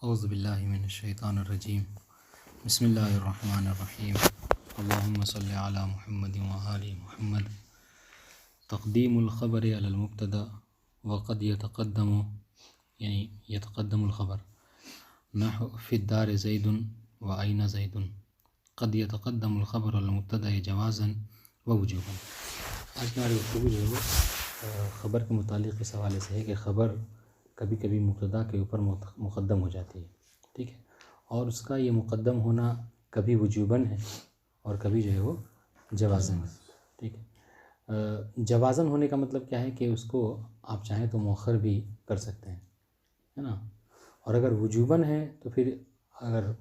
اعوذ باللہ من الشیطان الرجیم بسم اللہ الرحمن الرحیم اللہم صلی علی محمد وآل محمد تقدیم الخبر علی المبتدا وقد یتقدم یعنی یتقدم الخبر نحو فی الدار زید وأین زید قد یتقدم الخبر علی المبتدا جوازا ووجوبا۔ آج کی ہماری گفتگو جو ہے وہ خبر کے متعلق اس حوالے سے ہے کہ خبر کبھی کبھی مبتدا کے اوپر مقدم ہو جاتی ہے، ٹھیک ہے، اور اس کا یہ مقدم ہونا کبھی وجوباً ہے اور کبھی جو ہے وہ جوازاً ہے، ٹھیک ہے۔ جوازاً ہونے کا مطلب کیا ہے کہ اس کو آپ چاہیں تو مؤخر بھی کر سکتے ہیں، ہے نا، اور اگر وجوباً ہے تو پھر اگر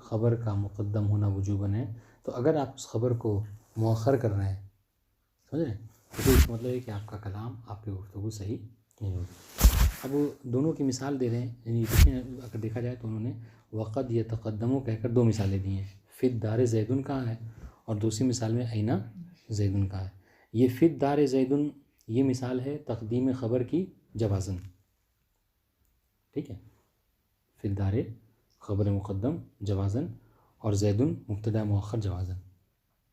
خبر کا مقدم ہونا وجوباً ہے تو اگر آپ اس خبر کو مؤخر کر رہے ہیں، سمجھ رہے ہیں، تو پھر اس کا مطلب ہے کہ آپ کا کلام، آپ کی گفتگو صحیح نہیں ہوگی۔ اب وہ دونوں کی مثال دے رہے ہیں، یعنی اگر دیکھا جائے تو انہوں نے وقد یتقدم کہہ کر دو مثالیں دی ہیں۔ فی الدار زیدن کہا ہے اور دوسری مثال میں اینا زیدن کہا ہے۔ یہ فی الدار زیدن یہ مثال ہے تقدیم خبر کی جوازاً، ٹھیک ہے، فی الدار خبر مقدم جوازاً اور زیدن مبتدا مؤخر جوازاً،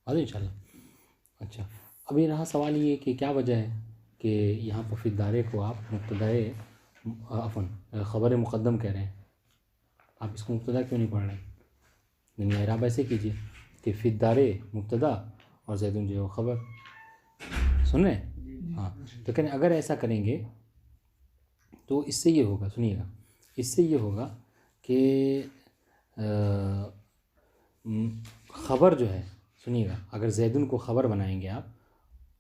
واضح انشاءاللہ۔ اچھا، اب یہ رہا سوال یہ کہ کیا وجہ ہے کہ یہاں پر فی الدار کو آپ مبتدائے خبر مقدم کہہ رہے ہیں، آپ اس کو مبتدا کیوں نہیں پڑھ رہے ہیں؟ یعنی اعراب ایسے کیجئے کہ فی الدار مبتدا اور زیدن جو ہے وہ خبر، سن رہے ہیں؟ ہاں، تو کہنے اگر ایسا کریں گے تو اس سے یہ ہوگا، سنیے گا، اس سے یہ ہوگا کہ خبر جو ہے، سنیے گا، اگر زیدن کو خبر بنائیں گے آپ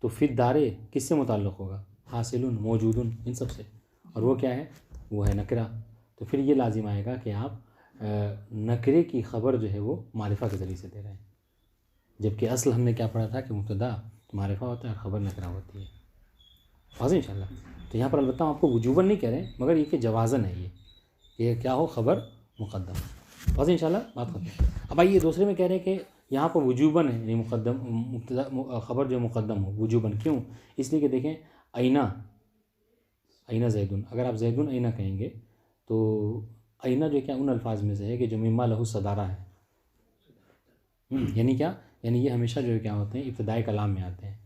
تو فی الدار کس سے متعلق ہوگا؟ حاصل، موجود، ان سب سے، اور وہ کیا ہے؟ وہ ہے نکرہ، تو پھر یہ لازم آئے گا کہ آپ نکرے کی خبر جو ہے وہ معرفہ کے ذریعے سے دے رہے ہیں، جبکہ اصل ہم نے کیا پڑھا تھا کہ مبتدا معرفہ ہوتا ہے اور خبر نکرہ ہوتی ہے، واضح انشاءاللہ۔ تو یہاں پر البتہ ہم آپ کو وجوباً نہیں کہہ رہے ہیں، مگر یہ کہ جوازاً ہے، یہ کیا ہو، خبر مقدم، واضح انشاءاللہ، بات ختم۔ اب آئیے دوسرے میں کہہ رہے ہیں کہ یہاں پر وجوباً ہے، یعنی مقدم مبتدا خبر جو مقدم ہو وجوباً، کیوں؟ اس لیے کہ دیکھیں اینا زیدن، اگر آپ زیدن اینا کہیں گے تو اینا جو کیا ان الفاظ میں سے ہے کہ جو مما لہو صدارہ ہے، یعنی کیا؟ یعنی یہ ہمیشہ جو ہے کیا ہوتے ہیں، ابتدائی کلام میں آتے ہیں،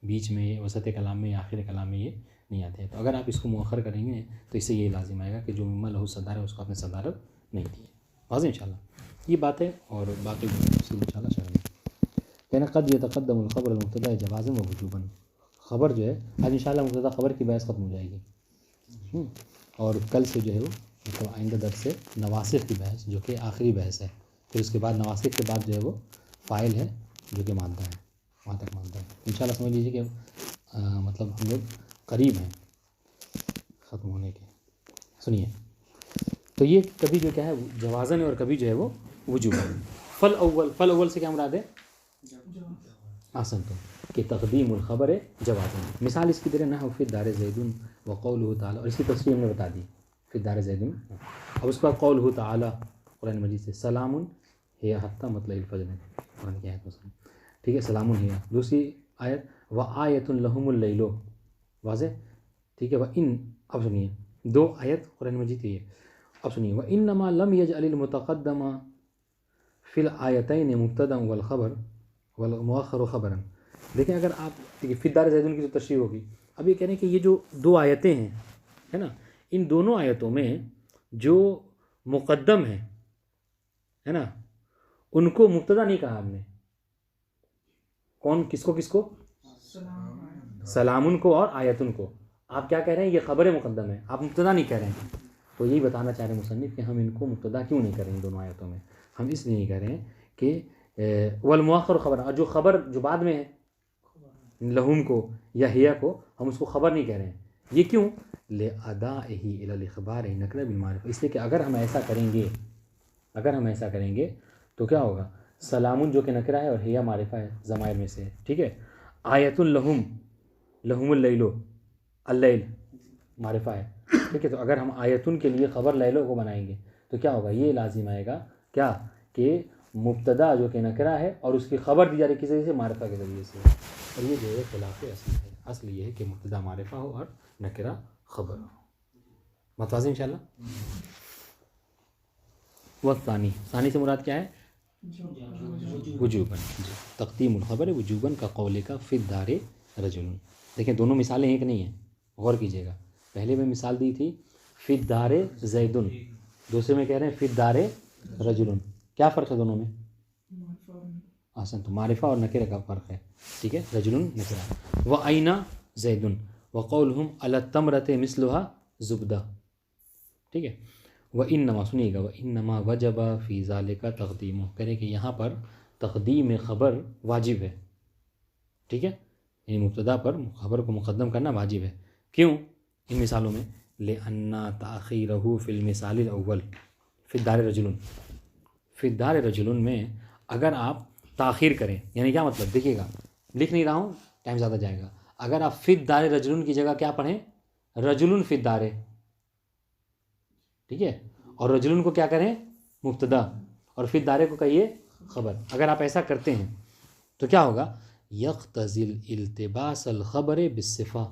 بیچ میں، وسط کلام میں یا آخر کلام میں یہ نہیں آتے ہیں۔ تو اگر آپ اس کو مؤخر کریں گے تو اس سے یہ لازم آئے گا کہ جو مما لہو صدارہ ہے اس کو آپ نے صدارت نہیں دی ہے، واضح انشاءاللہ۔ یہ باتیں اور باقی تفصیل انشاءاللہ شرح میں کہنا قد یتقدم الخبر المبتدا جوازاً و وجوباً، خبر جو ہے آج انشاءاللہ مبتدا خبر کی بحث ختم ہو جائے گی، اور کل سے جو ہے وہ مطلب آئندہ درس سے نواسخ کی بحث، جو کہ آخری بحث ہے، پھر اس کے بعد نواسخ کے بعد جو ہے وہ فاعل ہے جو کہ مادہ ہے، وہاں تک مادہ ہے، انشاءاللہ سمجھ لیجیے کہ مطلب ہم لوگ قریب ہیں ختم ہونے کے۔ سنیے، تو یہ کبھی جو کیا ہے جوازاً ہے اور کبھی جو ہے وہ وجوباً۔ فل اول سے کیا مراد ہے؟ آسن تو کہ تقدیم الخبر جوازاً۔ مثال اس کی طرح نحو فی الدار زیدن وقولہ تعالیٰ، اور اس کی تفصیل ہم نے بتا دی، فی الدار زیدن، اب اس کا قولہ تعالیٰ قرآن مجید سے سلام ہی حتی مطلع الفجر، قرآن کی آیت مثلا، ٹھیک ہے، سلام ہی۔ دوسری آیت وآیۃ لہم اللیل، واضح، ٹھیک ہے، اب سنیے دو آیت قرآن مجید کی ہے، اب سنیے وانما لم یجعل المتقدم فی الآیتین مبتدا والخبر والمؤخر خبرا۔ دیکھیں اگر آپ فی الدار زیدن کی جو تشریح ہوگی، اب یہ کہہ رہے ہیں کہ یہ جو دو آیتیں ہیں، ہے نا، ان دونوں آیتوں میں جو مقدم ہے نا، ان کو مبتدا نہیں کہا ہم نے، کون، کس کو؟ سلامن کو اور آیتن کو۔ آپ کیا کہہ رہے ہیں؟ یہ خبر مقدم ہے، آپ مبتدا نہیں کہہ رہے ہیں۔ تو یہی بتانا چاہ رہے ہیں مصنف کہ ہم ان کو مبتدا کیوں نہیں کر رہے ہیں دونوں آیتوں میں؟ ہم اس لیے نہیں کہہ رہے ہیں کہ والمؤخر خبر، اور جو خبر جو بعد میں ہے لہم کو یا ہیا کو، ہم اس کو خبر نہیں کہہ رہے ہیں، یہ کیوں؟ لأدائہ الی الاخبار نکرہ بالمعرفہ، اس لیے کہ اگر ہم ایسا کریں گے تو کیا ہوگا؟ سلام جو کہ نکرہ ہے اور ہیا معرفہ ہے، ضمائر میں سے ہے، ٹھیک ہے، آیت لہم اللیل، اللیل معرفہ ہے، ٹھیک ہے، تو اگر ہم آیتن کے لیے خبر لیلو کو بنائیں گے تو کیا ہوگا؟ یہ لازم آئے گا کیا کہ مبتدا جو کہ نکرہ ہے اور اس کی خبر دی جا رہی کس ذریعے سے؟ معرفہ کے ذریعے سے، اور یہ جو ہے خلاف اصل ہے۔ اصل یہ ہے کہ مبتدا معرفہ ہو اور نکرہ خبر ہو، متوازی انشاءاللہ۔ والثانی، ثانی سے مراد کیا ہے؟ وجوباً، جی تقدیم الخبر وجوباً کا قول کا فی الدار رجل. دیکھیں دونوں مثالیں ایک نہیں ہیں، غور کیجیے گا. پہلے میں مثال دی تھی فی الدار زید، دوسرے میں کہہ رہے ہیں فی الدار رجل. کیا فرق ہے دونوں میں؟ احسن، تو معرفہ اور نکرہ کا فرق ہے. ٹھیک ہے، رجل نکرہ. وَأَيْنَ زَيْدٌ وَقَوْلُهُمْ عَلَى التَّمْرَةِ مِثْلُهَا زُبْدَةٌ. ٹھیک ہے. وَإِنَّمَا، سنیے گا، وَإِنَّمَا وَجَبَ فِي ذَلِكَ تَقْدِيمُ، کہہ رہے کہ یہاں پر تقدیم خبر واجب ہے. ٹھیک ہے، یعنی مبتدا پر خبر کو مقدم کرنا واجب ہے. کیوں؟ ان مثالوں میں لِأَنَّ تَأْخِيرَهُ فِي الْمِثَالِ الْأَوَّلِ فِي الدَّارِ رَجُلٌ، فِي الدَّارِ رَجُلٌ میں اگر آپ تاخیر کریں، یعنی کیا مطلب؟ دیکھیے گا، لکھ نہیں رہا ہوں ٹائم زیادہ جائے گا. اگر آپ فی الدار رجل کی جگہ کیا پڑھیں؟ رجل فی الدار. ٹھیک ہے، اور رجل کو کیا کریں؟ مبتدا، اور فی الدار کو کہیے خبر. اگر آپ ایسا کرتے ہیں تو کیا ہوگا؟ یقتضی الالتباس الخبر بالصفہ.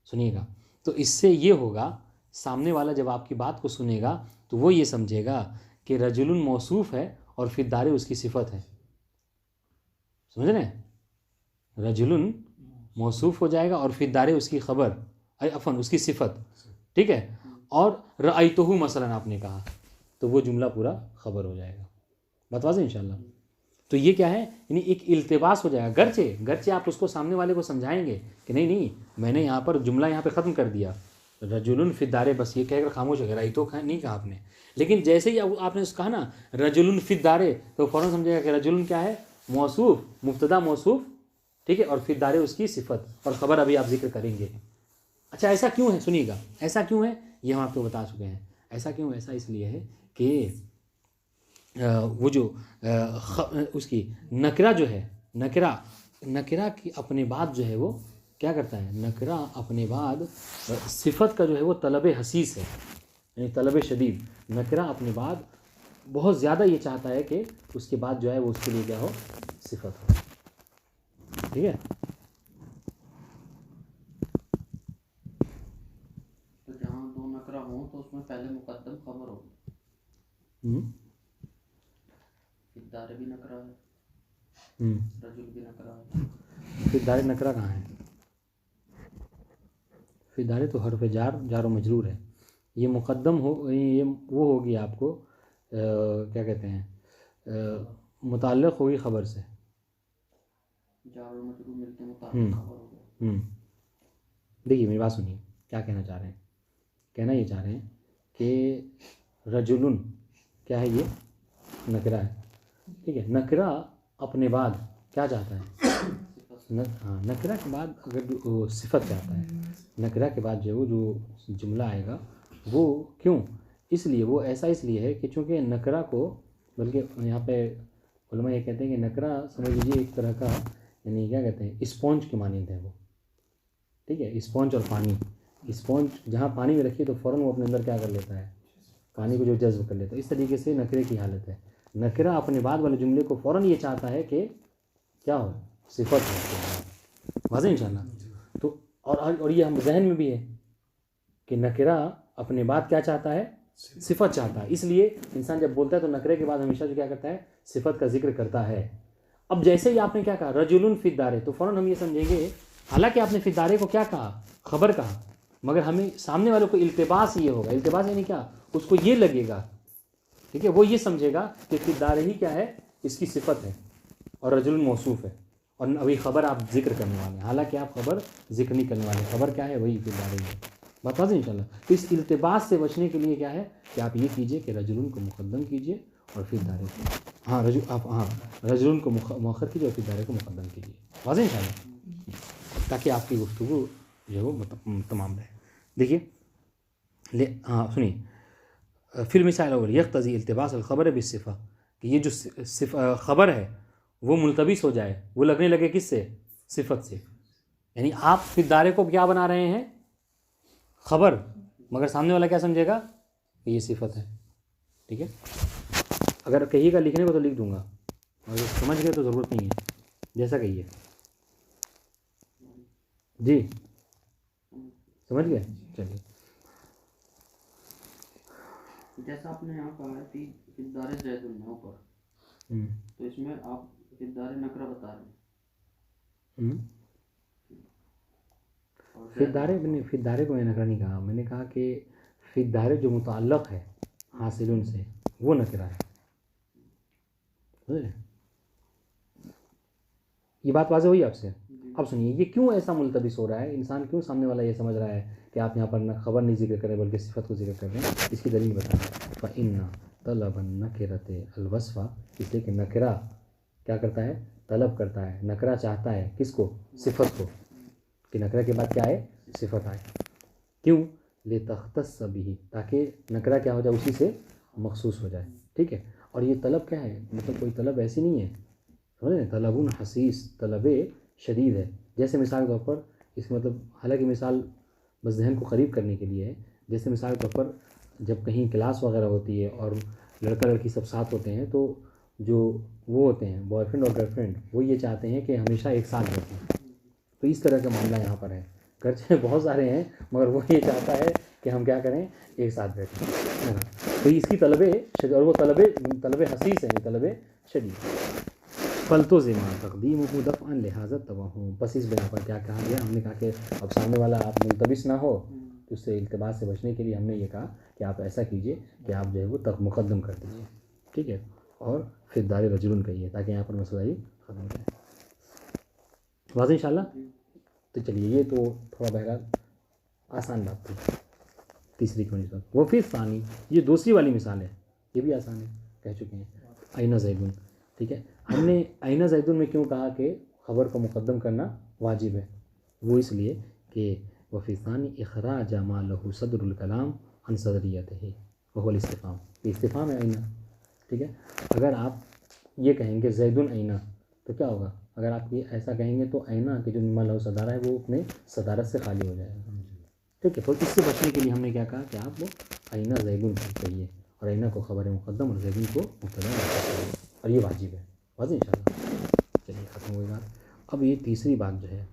سنیے گا، تو اس سے یہ ہوگا، سامنے والا جب آپ کی بات کو سنے گا تو وہ یہ سمجھے گا کہ رجل موصوف ہے اور فی الدار اس کی صفت ہے. سمجھ رہے ہیں؟ رجل موصوف ہو جائے گا اور فی الدار اس کی خبر، عفواً اس کی صفت. ٹھیک ہے، اور رأیتہ مثلا آپ نے کہا تو وہ جملہ پورا خبر ہو جائے گا. بات واضح انشاءاللہ. تو یہ کیا ہے؟ یعنی ایک التباس ہو جائے گا. گرچہ آپ اس کو سامنے والے کو سمجھائیں گے کہ نہیں میں نے یہاں پر جملہ یہاں پہ ختم کر دیا، رجل فی الدار، بس یہ کہہ کر خاموش ہو گیا، رأیتہ نہیں کہا آپ نے. لیکن جیسے ہی آپ نے کہا نا رجل فی الدار، تو فوراً سمجھے گا کہ رجل کیا ہے؟ موصوف، مبتدا موصوف. ٹھیک ہے، اور فی الدار اس کی صفت اور خبر ابھی آپ ذکر کریں گے. اچھا ایسا کیوں ہے؟ سنیے گا، ایسا کیوں ہے یہ ہم آپ کو بتا چکے ہیں. ایسا کیوں؟ ایسا اس لیے ہے کہ وہ جو اس کی نکرہ جو ہے، نکرہ کی اپنے بعد جو ہے وہ کیا کرتا ہے؟ نکرہ اپنے بعد صفت کا جو ہے وہ طلب حسیس ہے، یعنی طلب شدید. نکرہ اپنے بعد بہت زیادہ یہ چاہتا ہے کہ اس کے بعد جو ہے وہ اس کے لیے کیا ہو؟ صفت ہو. ٹھیک ہے، تو جہاں دو نکرہ ہوں تو اس میں پہلے مقدم خبر ہوگی. فی الدار بھی نکرہ ہے، رجل بھی نکرہ ہے. فی الدار نکرہ کہاں ہے؟ فی الدار تو حرف جار و مجرور ہے. یہ مقدم ہو، یہ وہ ہوگی آپ کو کیا کہتے ہیں، متعلق ہوگی خبر سے. جار و مجرور ملتے متعلق خبر ہو گیا. دیکھیے میری بات سنیے، کیا کہنا چاہ رہے ہیں؟ کہنا یہ چاہ رہے ہیں کہ رجل کیا ہے؟ یہ نکرہ ہے. ٹھیک ہے، نکرہ اپنے بعد کیا چاہتا ہے؟ ہاں، نکرہ کے بعد اگر وہ صفت چاہتا ہے، نکرہ کے بعد جو جملہ آئے گا وہ کیوں؟ اس لیے وہ ایسا اس لیے ہے کہ چونکہ نکرہ کو، بلکہ یہاں پہ علماء یہ کہتے ہیں کہ نکرہ سمجھ لیجیے ایک طرح کا، یعنی کیا کہتے ہیں، اسپونج کے مانند ہے وہ. ٹھیک ہے، اسپونج اور پانی. اسپونج جہاں پانی میں رکھیے تو فوراً وہ اپنے اندر کیا کر لیتا ہے؟ پانی کو جو جذب کر لیتا ہے. اس طریقے سے نکرے کی حالت ہے. نکرہ اپنے بعد والے جملے کو فوراً یہ چاہتا ہے کہ کیا ہو؟ صفت ہو. واضح انشاءاللہ. تو اور یہ ہم ذہن میں بھی ہے کہ نکرہ اپنے بعد کیا چاہتا ہے؟ صفت چاہتا ہے. اس لیے انسان جب بولتا ہے تو نکرے کے بعد ہمیشہ جو کیا کرتا ہے؟ صفت کا ذکر کرتا ہے. اب جیسے ہی آپ نے کیا کہا رجل فی الدار، تو فوراً ہم یہ سمجھیں گے، حالانکہ آپ نے فی الدار کو کیا کہا؟ خبر کہا، مگر ہمیں سامنے والوں کو التباس یہ ہوگا. التباس یعنی کیا؟ اس کو یہ لگے گا، ٹھیک ہے، وہ یہ سمجھے گا کہ فی الدار ہی کیا ہے؟ اس کی صفت ہے اور رجل موصوف ہے، اور ابھی خبر آپ ذکر کرنے والے ہیں، حالانکہ آپ خبر ذکر نہیں کرنے والے. خبر کیا ہے؟ وہی فی الدار ہی ہے. بتا دیں انشاءاللہ. تو اس التباس سے بچنے کے لیے کیا ہے کہ آپ یہ کیجئے کہ رجل کو مقدم کیجئے اور فی الدار کو رجل کو مؤخر کیجئے اور فی الدار کو مقدم کیجئے. واضح انشاءاللہ، تاکہ آپ کی گفتگو جو ہے وہ تمام رہے. دیکھیے سنیے، پھر مثال اول یقتضی التباس الخبر بالصفہ، کہ یہ جو خبر ہے وہ ملتبس ہو جائے، وہ لگنے لگے کس سے؟ صفت سے. یعنی آپ فی الدار کو کیا بنا رہے ہیں؟ خبر، مگر سامنے والا کیا سمجھے گا؟ کہ یہ صفت ہے. ٹھیک ہے، اگر کہیے گا لکھنے کو تو لکھ دوں گا، اگر سمجھ گئے تو ضرورت نہیں ہے، جیسا کہیے. جی سمجھ گئے؟ چلیے. جیسا آپ نے یہاں کہا ہے فی الدار زید میں اوپر، تو اس میں آپ فی الدار نکرہ بتا رہے ہیں. فی الدار کو میں نے نکرہ نہیں کہا، میں نے کہا کہ فی الدار جو متعلق ہے حاصلون سے وہ نکرہ ہے. یہ بات واضح ہوئی آپ سے؟ اب سنیے یہ کیوں ایسا ملتبس ہو رہا ہے، انسان کیوں سامنے والا یہ سمجھ رہا ہے کہ آپ یہاں پر خبر نہیں ذکر کریں بلکہ صفت کو ذکر کر رہے ہیں. اس کی دلیل بتائیں. فَإِنَّ طَلَبَ النَّكِرَةِ الْوَصْفَ، اس لیے کہ نکرہ کیا کرتا ہے؟ طلب کرتا ہے. نکرہ چاہتا ہے کس کو؟ صفت کو، کہ نکرہ کے بعد کیا ہے؟ صفت آئے. کیوں؟ لِتَخْتَصَّ بِهِ، تاکہ نکرہ کیا ہو جائے؟ اسی سے مخصوص ہو جائے. ٹھیک ہے. اور یہ طلب کیا ہے؟ مطلب کوئی طلب ایسی نہیں ہے، طلب حسیس، طلب شدید ہے. جیسے مثال کے طور پر اس مطلب حالانکہ مثال بس ذہن کو قریب کرنے کے لیے ہے. جیسے مثال کے طور پر جب کہیں کلاس وغیرہ ہوتی ہے اور لڑکا لڑکی سب ساتھ ہوتے ہیں تو جو وہ ہوتے ہیں بوائے فرینڈ اور گرل فرینڈ، وہ یہ چاہتے ہیں کہ ہمیشہ ایک ساتھ رہیں. تو اس طرح کا معاملہ یہاں پر ہے. گرچہ بہت سارے ہیں مگر وہ یہ چاہتا ہے کہ ہم کیا کریں؟ ایک ساتھ بیٹھیں. تو اس کی طلب شدید، اور وہ طلب حسیس ہے، طلب شدید. فَلْتُزِمَ تَقْدِيمُهُ دَفْعًا لِهَذَا التَّوَهُّمِ. بس اس بنا پر کیا کہا گیا؟ ہم نے کہا کہ اب سامنے والا آپ ملتبس نہ ہو، تو اس سے التباس سے بچنے کے لیے ہم نے یہ کہا کہ آپ ایسا کیجئے کہ آپ جو ہے وہ مقدم کر دیجئے. ٹھیک ہے. اور فی الدار رجل کہیے تاکہ یہاں پر مسئلہ ہی ختم ہو جائے. واضح انشاءاللہ؟ تو چلیے یہ تو تھوڑا بہرحال آسان بات تھی. تیسری کی نسبت. وہ پھر ثانی، یہ دوسری والی مثال ہے، یہ بھی آسان ہے، کہہ چکے ہیں. این زیدن. ٹھیک ہے. ہم نے این زیدن میں کیوں کہا کہ خبر کو مقدم کرنا واجب ہے؟ وہ اس لیے کہ وفی ثانی اخراج ما له صدر الکلام عن صدریتہ وهو الاستفهام. یہ استفهام ہے این. ٹھیک ہے. اگر آپ یہ کہیں گے زیدن این تو کیا ہوگا؟ اگر آپ یہ ایسا کہیں گے تو این کہ جو ما له صدارہ ہے وہ اپنے صدارت سے خالی ہو جائے گا. ٹھیک ہے. تو اس سے بچنے کے لیے ہم نے کیا کہا کہ آپ وہ این زیدن کہیے، اور این کو خبر مقدم اور زیدن کو مبتدا کہیے، اور یہ واجب ہے. واضح انشاءاللہ. چلیے ختم ہوئی بات. اب یہ تیسری بات جو ہے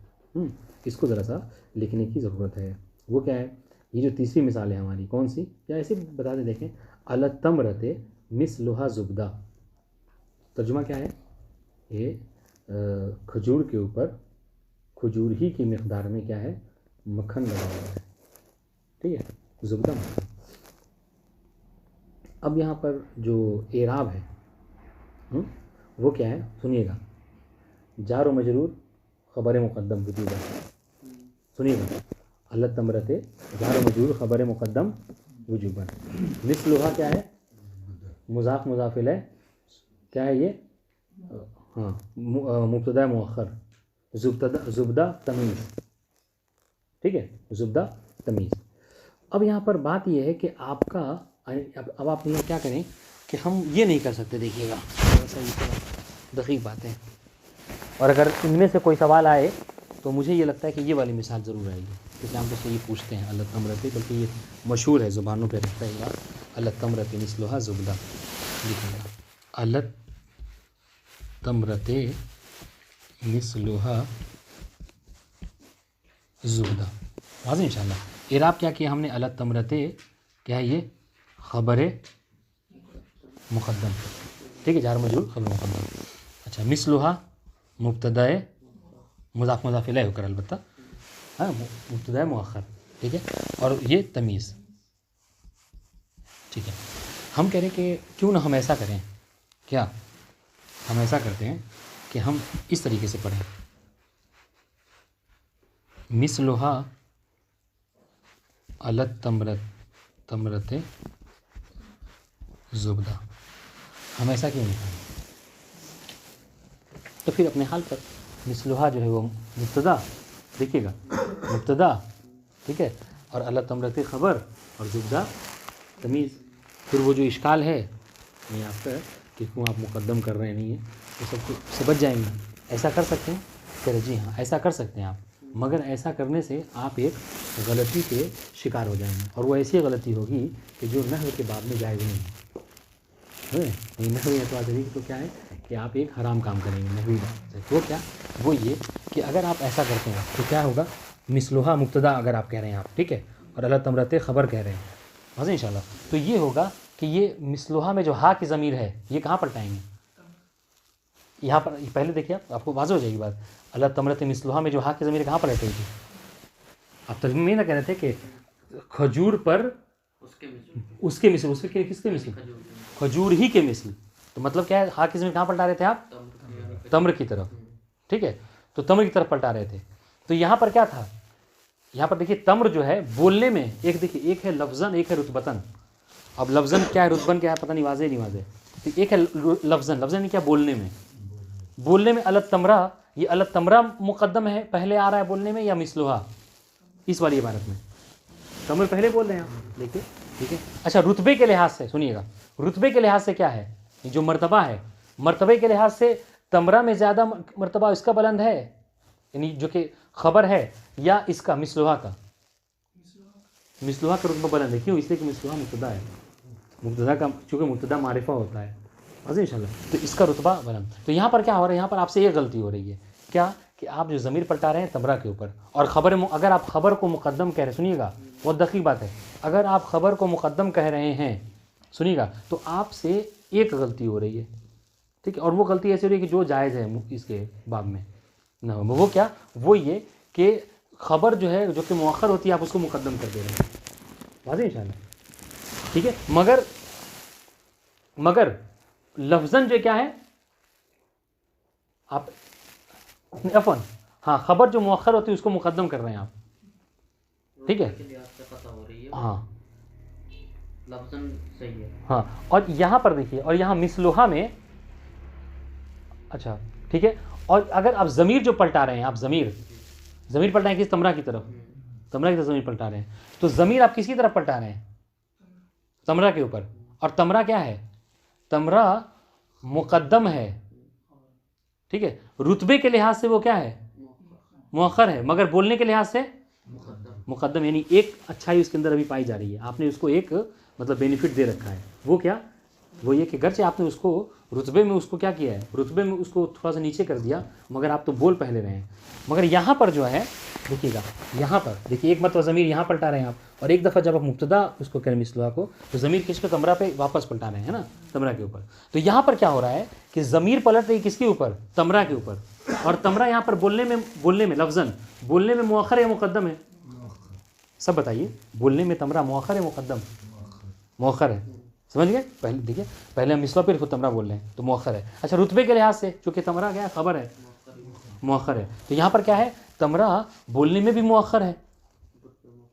اس کو ذرا سا لکھنے کی ضرورت ہے. وہ کیا ہے؟ یہ جو تیسری مثال ہے ہماری، کون سی؟ یا ایسے بتا دیں، دیکھیں. التمرۃ مثلھا زبدہ. ترجمہ کیا ہے؟ یہ کھجور کے اوپر کھجور ہی کی مقدار میں کیا ہے؟ مکھن لگا ہوا ہے. ٹھیک ہے. زبدہ مکھن. اب یہاں پر جو اعراب ہے وہ کیا ہے؟ سنیے گا. جار و مجرور خبر مقدم وجوباً. سنیے گا. التمرۃ جار و مجرور خبر مقدم وجوباً. مثلھا کیا ہے؟ مضاف مضاف الیہ. کیا ہے یہ؟ ہاں مبتدا مؤخر. زبدہ تمیز. ٹھیک ہے. زبدہ تمیز. اب یہاں پر بات یہ ہے کہ آپ کا اب آپ یہ کیا کریں کہ ہم یہ نہیں کر سکتے. دیکھیے گا دقیق بات ہے، اور اگر ان میں سے کوئی سوال آئے تو مجھے یہ لگتا ہے کہ یہ والی مثال ضرور آئے گی، کیونکہ ہم تو سے یہ پوچھتے ہیں التمرۃ، بلکہ یہ مشہور ہے زبانوں پہ رہتا ہے یہ بات. التمرۃ مثلھا زبدہ. دیکھیے گا. التمرۃ مثلھا زبدہ. واضح انشاءاللہ. اعراب کیا کیا ہم نے؟ التمرۃ کیا ہے؟ یہ خبر مقدم. ٹھیک ہے. جار مجرور خبر مقدم. اچھا. مثلھا مبتدا مضاف مضاف الیہ ہو کر، البتہ ہاں مبتدا مؤخر. ٹھیک ہے. اور یہ تمیز. ٹھیک ہے. ہم کہہ رہے ہیں کہ کیوں نہ ہم ایسا کریں. کیا ہم ایسا کرتے ہیں کہ ہم اس طریقے سے پڑھیں. مثلھا التمرۃ زبدہ. ہم ایسا کیوں نہیں کریں؟ تو پھر اپنے حال پر مثلھا جو ہے وہ مبتدا. دیکھیے گا. مبتدا. ٹھیک ہے. اور التمرۃ خبر اور زبدہ تمیز. پھر وہ جو اشکال ہے نہیں آپ کا کہ کیوں آپ مقدم کر رہے نہیں ہیں، وہ سب سے بچ جائیں گے. ایسا کر سکتے ہیں؟ کہ جی ہاں ایسا کر سکتے ہیں آپ، مگر ایسا کرنے سے آپ ایک غلطی کے شکار ہو جائیں گے، اور وہ ایسی غلطی ہوگی کہ جو نحو کے باب میں جائز نہیں ہے. نحو اعتبار سے تو کیا ہے کہ آپ ایک حرام کام کریں گے نحوی بات سے. وہ کیا؟ وہ یہ کہ اگر آپ ایسا کرتے ہیں تو کیا ہوگا؟ مثلھا مبتدا اگر آپ کہہ رہے ہیں آپ، ٹھیک ہے، اور التمرۃ خبر کہہ رہے ہیں. واضح انشاءاللہ. تو یہ ہوگا کہ یہ مثلها میں جو ہا کی ضمیر ہے یہ کہاں پلٹائیں گے؟ یہاں پر پہلے دیکھیے آپ کو واضح ہو جائے گی بات. اللہ تمرت مثلها میں جو ہا کی ضمیر کہاں پلٹ رہی تھی؟ آپ ترجمے میں نہ کہہ رہے تھے کہ کھجور پر اس کے مثل کس کے مثل؟ کھجور ہی کے مثل. تو مطلب کیا ہے؟ ہا کی ضمیر کہاں پلٹا رہے تھے آپ؟ تمر کی طرف. ٹھیک ہے، تو تمر کی طرف پلٹا رہے تھے. تو یہاں پر کیا تھا؟ یہاں پر دیکھیے تمر جو ہے بولنے میں ایک دیکھیے ایک ہے لفظاً ایک ہے رتبتاً. اب لفظاً کیا ہے رتباً کیا ہے پتہ نہیں، واضح نہیں واضح. ایک ہے لفظاً نہیں کیا بولنے میں الت تمرہ، یہ الت تمرہ مقدم ہے پہلے آ رہا ہے بولنے میں یا مثلها اس والی عبارت میں؟ تمر پہلے بول رہے ہیں آپ دیکھیے. ٹھیک ہے، اچھا رتبے کے لحاظ سے سنیے گا، رتبے کے لحاظ سے کیا ہے جو مرتبہ ہے، مرتبے کے لحاظ سے تمرہ میں زیادہ مرتبہ اس کا بلند ہے یعنی جو کہ خبر ہے، یا اس کا مثلها کا؟ مثلها کا رتبہ بلند ہے. کیوں؟ اس لیے کہ مثلها مبتدا ہے، مبتدا کا چونکہ مبتدا معرفہ ہوتا ہے واضح ان شاء اللہ، تو اس کا رتبہ بلند. تو یہاں پر کیا ہو رہا ہے؟ یہاں پر آپ سے یہ غلطی ہو رہی ہے کیا کہ آپ جو ضمیر پلٹا رہے ہیں تمرہ کے اوپر، اور اگر آپ خبر کو مقدم کہہ رہے ہیں، سنیے گا بہت دقیق بات ہے، اگر آپ خبر کو مقدم کہہ رہے ہیں سنیے گا تو آپ سے ایک غلطی ہو رہی ہے. ٹھیک ہے، اور وہ غلطی ایسی ہو رہی ہے کہ جو جائز ہے اس کے باب میں نہ، وہ کیا؟ وہ یہ کہ خبر جو ہے جو کہ مؤخر ہوتی ہے آپ اس کو مقدم کر دے رہے ہیں واضح ان شاء اللہ. ٹھیک ہے، مگر لفظاً جو کیا ہے آپ عفواً ہاں خبر جو مؤخر ہوتی ہے اس کو مقدم کر رہے ہیں آپ. ٹھیک ہے ہاں لفظاً صحیح ہے. ہاں، اور یہاں پر دیکھیے، اور یہاں مثلها میں اچھا ٹھیک ہے، اور اگر آپ ضمیر جو پلٹا رہے ہیں، آپ ضمیر پلٹائیں کس؟ تمرہ کی طرف. تمرہ کی طرف ضمیر پلٹا رہے ہیں، تو ضمیر آپ کس کی طرف پلٹا رہے ہیں؟ تمرہ کے اوپر. اور تمرہ کیا ہے؟ تمرہ مقدم ہے. ٹھیک ہے، رتبے کے لحاظ سے وہ کیا ہے؟ مؤخر ہے، مگر بولنے کے لحاظ سے مقدم. یعنی ایک اچھائی اس کے اندر ابھی پائی جا رہی ہے، آپ نے اس کو ایک مطلب بینیفٹ دے رکھا ہے. وہ کیا؟ وہ یہ کہ گرچہ آپ نے اس کو رتبے میں اس کو کیا کیا ہے؟ رتبے میں اس کو تھوڑا سا نیچے کر دیا، مگر آپ تو بول پہلے رہے ہیں. مگر یہاں پر جو ہے دیکھیے گا، یہاں پر دیکھیے ایک مرتبہ ضمیر یہاں پلٹا رہے ہیں آپ، اور ایک دفعہ جب آپ مبتدا اس کو کریں مثلها کو تو ضمیر کس پہ؟ تمرہ پہ واپس پلٹا رہے ہیں نا، تمرہ کے اوپر. تو یہاں پر کیا ہو رہا ہے کہ ضمیر پلٹ رہی کس کے اوپر؟ تمرہ کے اوپر. اور تمرہ یہاں پر بولنے میں لفظاً بولنے میں مؤخر ہے مقدم ہے؟ سب بتائیے، بولنے میں تمرہ مؤخر ہے مقدم؟ مؤخر ہے. سمجھ گئے؟ پہلے دیکھیے، پہلے ہم مثلہ پھر تمرہ بول رہے ہیں تو مؤخر ہے. اچھا رتبے کے لحاظ سے چونکہ تمرہ کیا ہے؟ خبر ہے، مؤخر ہے. تو یہاں پر کیا ہے؟ تمرہ بولنے میں بھی مؤخر ہے،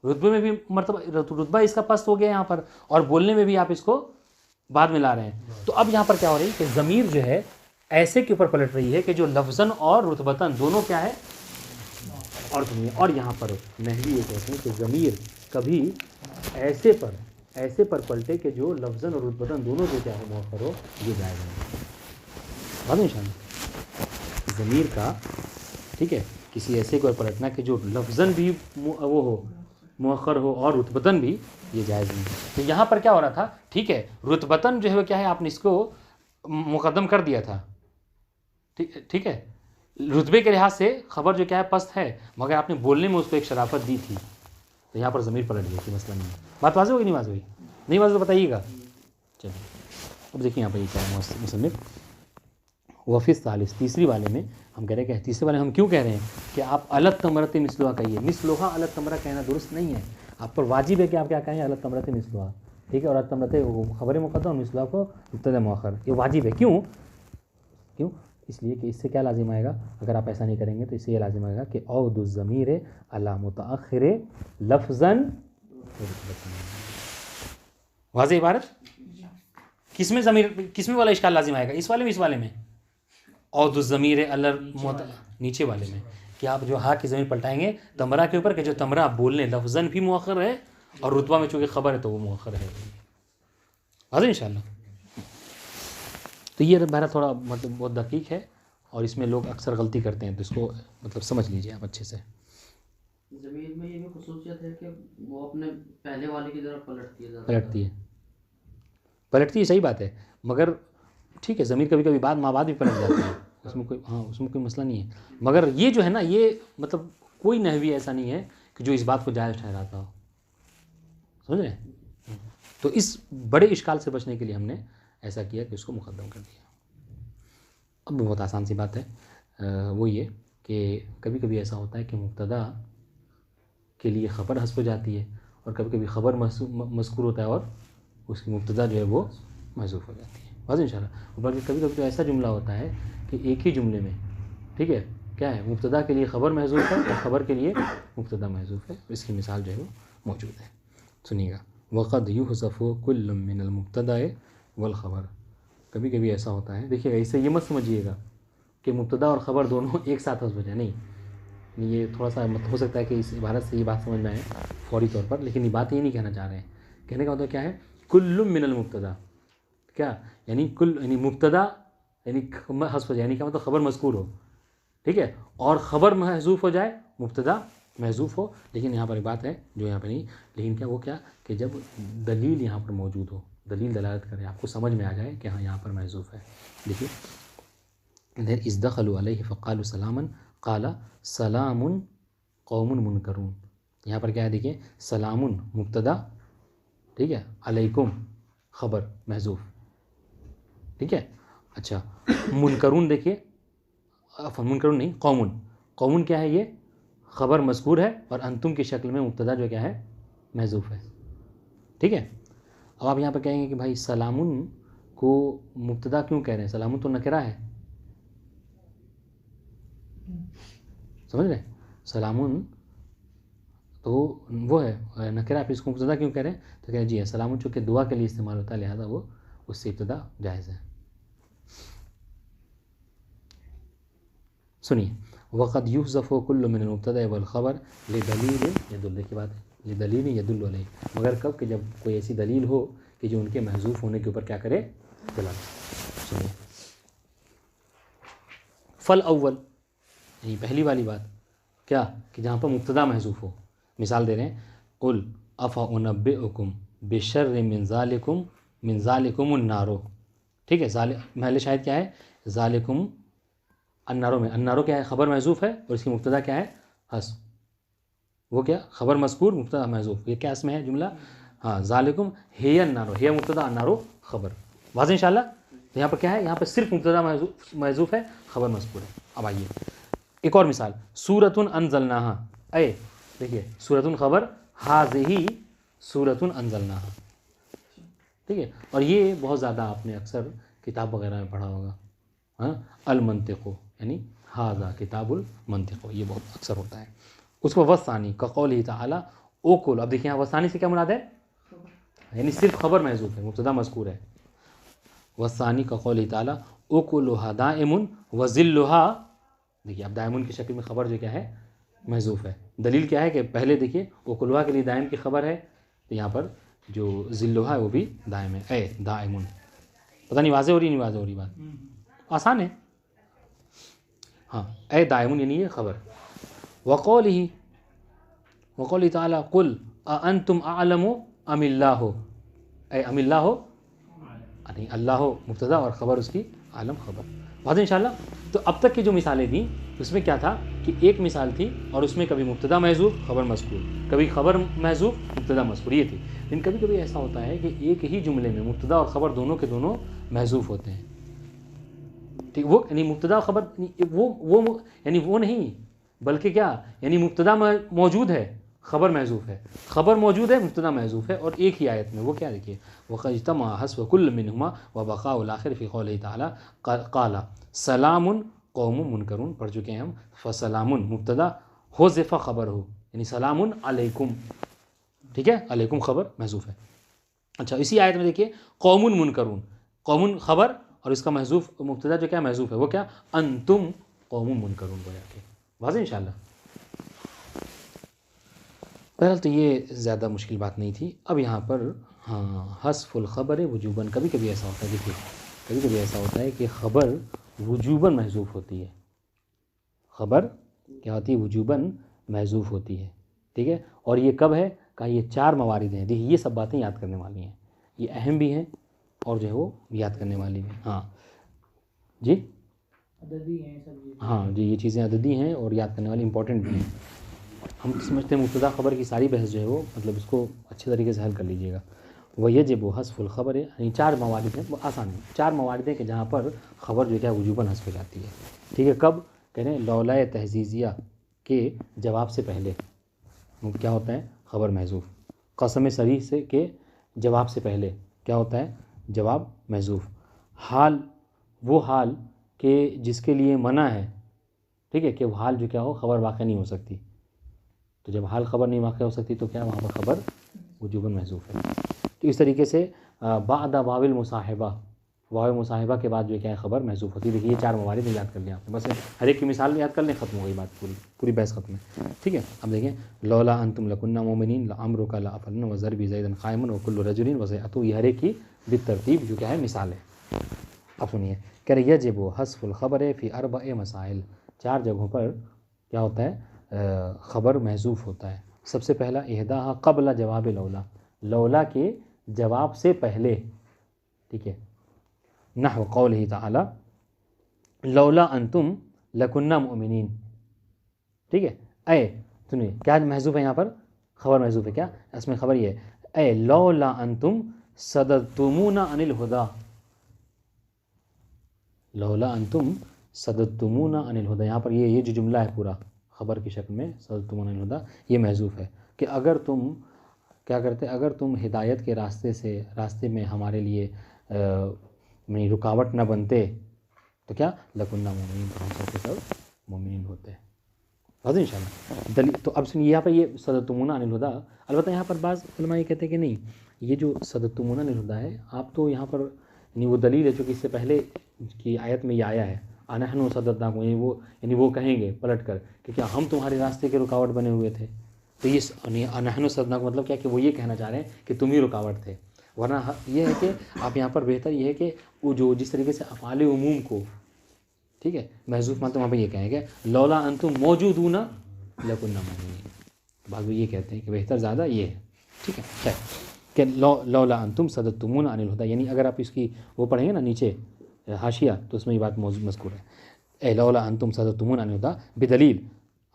رتبے میں بھی مرتبہ رتبہ اس کا پست ہو گیا یہاں پر، اور بولنے میں بھی آپ اس کو بعد میں لا رہے ہیں. تو اب یہاں پر کیا ہو رہی ہے کہ ضمیر جو ہے ایسے کے اوپر پلٹ رہی ہے کہ جو لفظاً اور رتبتاً دونوں کیا ہے؟ اور سنیے، اور یہاں پر نحوی یہ کہتے ہیں کہ ضمیر کبھی ایسے پر پلٹے کہ جو لفظاً اور رتبتاً دونوں کو کیا ہو؟ مؤخر ہو. یہ جائز ہے بات ان شاء اللہ. ضمیر کا ٹھیک ہے کسی ایسے کو پلٹنا کہ جو لفظاً بھی وہ ہو مؤخر ہو اور رتبتاً بھی، یہ جائز نہیں. تو یہاں پر کیا ہو رہا تھا؟ ٹھیک ہے، رتبتاً جو ہے وہ کیا ہے؟ آپ نے اس کو مقدم کر دیا تھا. ٹھیک ہے، رتبے کے لحاظ سے خبر جو کیا ہے؟ پست ہے، مگر آپ نے بولنے میں اس کو ایک شرافت دی تھی، تو یہاں پر ضمیر پلٹ گئی تھی. مسئلہ نہیں ہے. بات واضح ہوگی نہیں واضح ہوئی؟ نہیں واضح تو بتائیے گا. چلیے اب دیکھیں یہاں پر یہ کیا ہے مصنف وفی ثالث تیسری والے میں ہم کہہ رہے ہیں کہ تیسرے والے ہم کیوں کہہ رہے ہیں کہ آپ الت تمرت مثلها کہیے. مثلها الت تمرہ کہنا درست نہیں ہے، آپ پر واجب ہے کہ آپ کیا کہیں؟ الت تمرت مثلها. ٹھیک ہے، اور الت تمرت خبر مقدم اور مثلها کو مبتدا مؤخر، یہ واجب ہے. کیوں؟ اس لیے کہ اس سے کیا لازم آئے گا؟ اگر آپ ایسا نہیں کریں گے تو اس سے یہ لازم آئے گا کہ عود الضمیر علی متأخر لفظاً. واضح عبارت؟ کس میں والا اشکال لازم آئے گا؟ اس والے میں، اس والے میں عود الضمیر نیچے والے میں کہ آپ جو ہا کی ضمیر پلٹائیں گے تمرہ کے اوپر کہ جو تمرہ بولنے لفظاً بھی مؤخر ہے اور رتبہ میں چونکہ خبر ہے تو وہ مؤخر ہے. واضح انشاءاللہ. تو یہ بہرحال تھوڑا مطلب بہت دقیق ہے اور اس میں لوگ اکثر غلطی کرتے ہیں، تو اس کو مطلب سمجھ لیجئے آپ اچھے سے. زمین میں یہ بھی خصوصیت ہے کہ وہ اپنے پہلے والے کی طرف پلٹتی ہے. صحیح بات ہے، مگر ٹھیک ہے ضمیر کبھی کبھی بعد ماں بعد بھی پلٹ جاتا ہے، اس میں کوئی مسئلہ نہیں ہے. مگر یہ جو ہے نا، یہ مطلب کوئی نحوی ایسا نہیں ہے کہ جو اس بات کو جائز ٹھہراتا ہو. سمجھ رہے ہیں؟ تو اس بڑے اشکال سے بچنے کے لیے ہم نے ایسا کیا کہ اس کو مقدم کر دیا. اب بہت آسان سی بات ہے، وہ یہ کہ کبھی کبھی ایسا ہوتا ہے کہ مبتدا کے لیے خبر حذف ہو جاتی ہے، اور کبھی کبھی خبر مذکور ہوتا ہے اور اس کی مبتدا جو ہے وہ محذوف ہو جاتی ہے. واضح انشاءاللہ. بلکہ کبھی کبھی تو ایسا جملہ ہوتا ہے کہ ایک ہی جملے میں ٹھیک ہے کیا ہے، مبتدا کے لیے خبر محذوف ہے اور خبر کے لیے مبتدا محذوف ہے. اس کی مثال جو ہے وہ موجود ہے. سنیے گا، وقد یحذف کل من المبتدا والخبر. کبھی کبھی ایسا ہوتا ہے، دیکھیے گا اس سے یہ مت سمجھیے گا کہ مبتدا اور خبر دونوں ایک ساتھ حذف ہو جائے، نہیں. یہ تھوڑا سا ہو سکتا ہے کہ اس عبارت سے یہ بات سمجھ میں آئے فوری طور پر، لیکن یہ بات یہ نہیں کہنا چاہ رہے ہیں. کہنے کا مطلب کیا ہے، کل من المبتدا، کیا یعنی کل یعنی مبتدا یعنی حذف ہو جائے، یعنی کیا مطلب خبر مذکور ہو، ٹھیک ہے، اور خبر محذوف ہو جائے، مبتدا محذوف ہو. لیکن یہاں پر ایک بات ہے جو یہاں پہ نہیں، لیکن کیا وہ کیا کہ جب دلیل یہاں پر موجود ہو، دلیل دلالت کرے، آپ کو سمجھ میں آ جائے کہ ہاں یہاں پر محذوف ہے. دیکھیے ادھر اذ دخلوا علیہ فقالوا سلاما قال سلام قوم منکرون. یہاں پر کیا ہے دیکھیے، سلام مبتدا ٹھیک ہے، علیکم خبر محذوف ٹھیک ہے. اچھا منکرون، دیکھیے منکرون نہیں قومن، قومن کیا ہے، یہ خبر مذکور ہے اور انتم کی شکل میں مبتدا جو کیا ہے محذوف ہے. ٹھیک ہے. اب آپ یہاں پہ کہیں گے کہ بھائی سلامن کو مبتدا کیوں کہہ رہے ہیں، سلامن تو نکرہ ہے، سمجھ رہے ہیں، سلامن تو وہ ہے نکرہ، پھر اس کو مبتدا کیوں کہہ رہے ہیں، تو کہہ جی سلامن چونکہ دعا کے لیے استعمال ہوتا ہے لہذا وہ اس سے ابتدا جائز ہے. سنیے، وقد یحذف کل من المبتدا والخبر لدلیل یدل کی بات ہے، لدلیل یدل علیہ، مگر کب کہ جب کوئی ایسی دلیل ہو کہ جو ان کے محذوف ہونے کے اوپر کیا کرے، دلالت. سنیے، فل اول یعنی پہلی والی بات کیا کہ جہاں پر مبتدا محذوف ہو. مثال دے رہے ہیں، قل افانبئکم بشر من ذالکم النار. ٹھیک ہے، محل شاہد کیا ہے، ذالکم النارو میں، النارو کیا ہے، خبر محذوف ہے اور اس کی مبتدا کیا ہے حذف. وہ کیا، خبر مذکور مبتدا محذوف، یہ کیا اس میں ہے جملہ، ہاں ذالکم ہی النارو، ہی مبتدا النارو خبر. واضح انشاءاللہ. تو یہاں پر کیا ہے، یہاں پر صرف مبتدا محذوف ہے، خبر مذکور ہے. اب آئیے ایک اور مثال، سورۃ انزلناہا، اے دیکھیے سورۃ خبر، ہذہ سورۃ انزلناہا. ٹھیک ہے، اور یہ بہت زیادہ آپ نے اکثر کتاب وغیرہ میں پڑھا ہوگا، ہاں المنطق یعنی ھذا کتاب المنطق، یہ بہت اکثر ہوتا ہے. اس کو وثانی کا قولہ تعالی اوکل. اب دیکھیں وثانی سے کیا مراد ہے، یعنی صرف خبر محذوف ہے، مبتدا مذکور ہے. وثانی کا قولہ تعالی اوکلھا دائم وظلھا. دیکھیے اب دائم کی شکل میں خبر جو کیا ہے محذوف ہے. دلیل کیا ہے کہ پہلے دیکھیے اوکلھا کے لیے دائم کی خبر ہے، تو یہاں پر جو ظلھا ہے وہ بھی دائم ہے، اے دائم. پتہ نہیں واضح ہو رہی نہیں واضح ہو رہی بات، آسان ہے. ہاں اے دائم یعنی یہ خبر. وقولہ تعالی قل اانتم اعلم ام اللہ، اے ام اللہ یعنی اللہ مبتدا اور خبر اس کی عالم خبر. واضح انشاءاللہ. تو اب تک کی جو مثالیں تھیں اس میں کیا تھا کہ ایک مثال تھی اور اس میں کبھی مبتدا محذوف خبر مذکور، کبھی خبر محذوف مبتدا مذکور، یہ تھی. لیکن کبھی کبھی ایسا ہوتا ہے کہ ایک ہی جملے میں مبتدا اور خبر دونوں کے دونوں محذوف ہوتے ہیں. ٹھیک، وہ یعنی مبتدا خبر وہ یعنی وہ نہیں، بلکہ کیا یعنی مبتدا موجود ہے خبر محذوف ہے، خبر موجود ہے مبتدا محذوف ہے، اور ایک ہی آیت میں. وہ کیا دیکھیے، وقد اجتمع حذف كل منهما وبقاء الاخر في قوله تعالی قال سلام قوم منکرون. پڑھ چکے ہیں ہم. فسلام مبتدا حذف خبر ہو یعنی سلام علیکم، ٹھیک ہے، علیکم خبر محذوف ہے. اچھا اسی آیت میں دیکھیے قوم منکرون، قوم خبر اور اس کا محذوف مبتدا جو کیا محذوف ہے، وہ کیا انتم قوم منکرون کو جا کے. واضح انشاءاللہ. بہرحال تو یہ زیادہ مشکل بات نہیں تھی. اب یہاں پر ہاں حذف الخبر وجوباً، کبھی کبھی ایسا ہوتا ہے، دیکھیے کبھی کبھی ایسا ہوتا ہے کہ خبر وجوباً محذوف ہوتی ہے، خبر کیا ہوتی ہے وجوباً محذوف ہوتی ہے. ٹھیک ہے، اور یہ کب ہے کہ یہ 4 موارد ہیں. دیکھیے یہ سب باتیں یاد کرنے والی ہیں، یہ اہم بھی ہیں اور جو ہے وہ یاد کرنے والی بھی. ہاں جی عددی ہیں سب، ہاں جی یہ چیزیں عددی ہیں اور یاد کرنے والی امپورٹنٹ بھی ہیں. ہم سمجھتے ہیں مبتدا خبر کی ساری بحث جو ہے وہ مطلب اس کو اچھے طریقے سے حل کر لیجیے گا. ویجب حذف الخبر، یعنی 4 موارد ہیں، وہ آسان ہیں، 4 موارد ہیں کہ جہاں پر خبر جو ہے وجوباً حذف ہو جاتی ہے، ٹھیک ہے. کب کہہ رہے ہیں؟ لولا تحزیزیہ کے جواب سے پہلے کیا ہوتا ہے؟ خبر محذوف. قسم صریح سے کے جواب سے پہلے کیا ہوتا ہے؟ جواب محذوف. حال، وہ حال کہ جس کے لیے منع ہے، ٹھیک ہے، کہ وہ حال جو کیا ہو خبر واقع نہیں ہو سکتی، تو جب حال خبر نہیں واقع ہو سکتی تو کیا وہاں پر خبر وجوباً محذوف ہے. تو اس طریقے سے بعد واو المصاحبہ، واو مصاحبہ کے بعد جو کیا ہے خبر محذوف ہوتی ہے. دیکھیے یہ 4 موارد یاد کر لیں آپ نے، بس ہر ایک کی مثال یاد کر لیں، ختم ہو گئی بات، پوری بحث ختم ہے، ٹھیک ہے. اب دیکھیں لولا انتم لکنہ مومنین لعمرک لافعلن وضرب زید قائم وکل رجل وسیعۃ، یہ ہر ایک کی بالترتیب جو کیا ہے مثال ہے. اب سنیے، کہہ رہے یجب حذف الخبر فی 4 مسائل، 4 جگہوں پر کیا ہوتا ہے خبر محذوف ہوتا ہے. سب سے پہلا احداها قبل جواب لولا، لولا کے جواب سے پہلے، ٹھیک ہے. نحو قولہ تعالی لولا انتم لکنہ مؤمنین، ٹھیک ہے. اے سنیے کیا محذوف ہے یہاں پر؟ خبر محذوف ہے. کیا اس میں خبر یہ ہے اے لولا انتم صددتمونا عن الہدی، لولا انتم صددتمونا عن الہدی، یہاں پر یہ جو جملہ ہے پورا خبر کی شکل میں صددتمونا عن الہدی، یہ محذوف ہے کہ اگر تم کیا کرتے، اگر تم ہدایت کے راستے میں ہمارے لیے میں رکاوٹ نہ بنتے تو کیا لکنہ مومنین، تو ہم سب کے سب مومنین ہوتے ہیں. واضح ان شاء اللہ دلیل. تو اب سنیے یہاں پر یہ صددتمونا عن الہدی، البتہ یہاں پر بعض علماء یہ کہتے ہیں کہ نہیں، یہ جو صددتمونا عن الہدی ہے آپ تو یہاں پر یعنی وہ دلیل ہے جو کہ اس سے پہلے کی آیت میں یہ آیا ہے انحن صددناکم، یعنی وہ کہیں گے پلٹ کر کہ کیا ہم تمہارے راستے کے رکاوٹ بنے ہوئے تھے. تو یہ انحن صددناکم مطلب کیا کہ وہ یہ کہنا چاہ رہے ہیں کہ تم ہی رکاوٹ تھے. ورنہ یہ ہے کہ آپ یہاں پر بہتر یہ ہے کہ وہ جو جس طریقے سے افعال عموم کو، ٹھیک ہے، محذوف مانتے وہاں پہ یہ کہیں گے لولا انتم موجودون لکنہ مومنین. بعض یہ کہتے ہیں کہ بہتر زیادہ یہ ہے، ٹھیک ہے. خیر کہ لولا انتم صددتمونا عن الہدی، یعنی اگر آپ اس کی وہ پڑھیں گے نا نیچے حاشیہ تو اس میں یہ بات مذکور ہے اے لولا انتم صددتمونا عن الہدی بدلیل.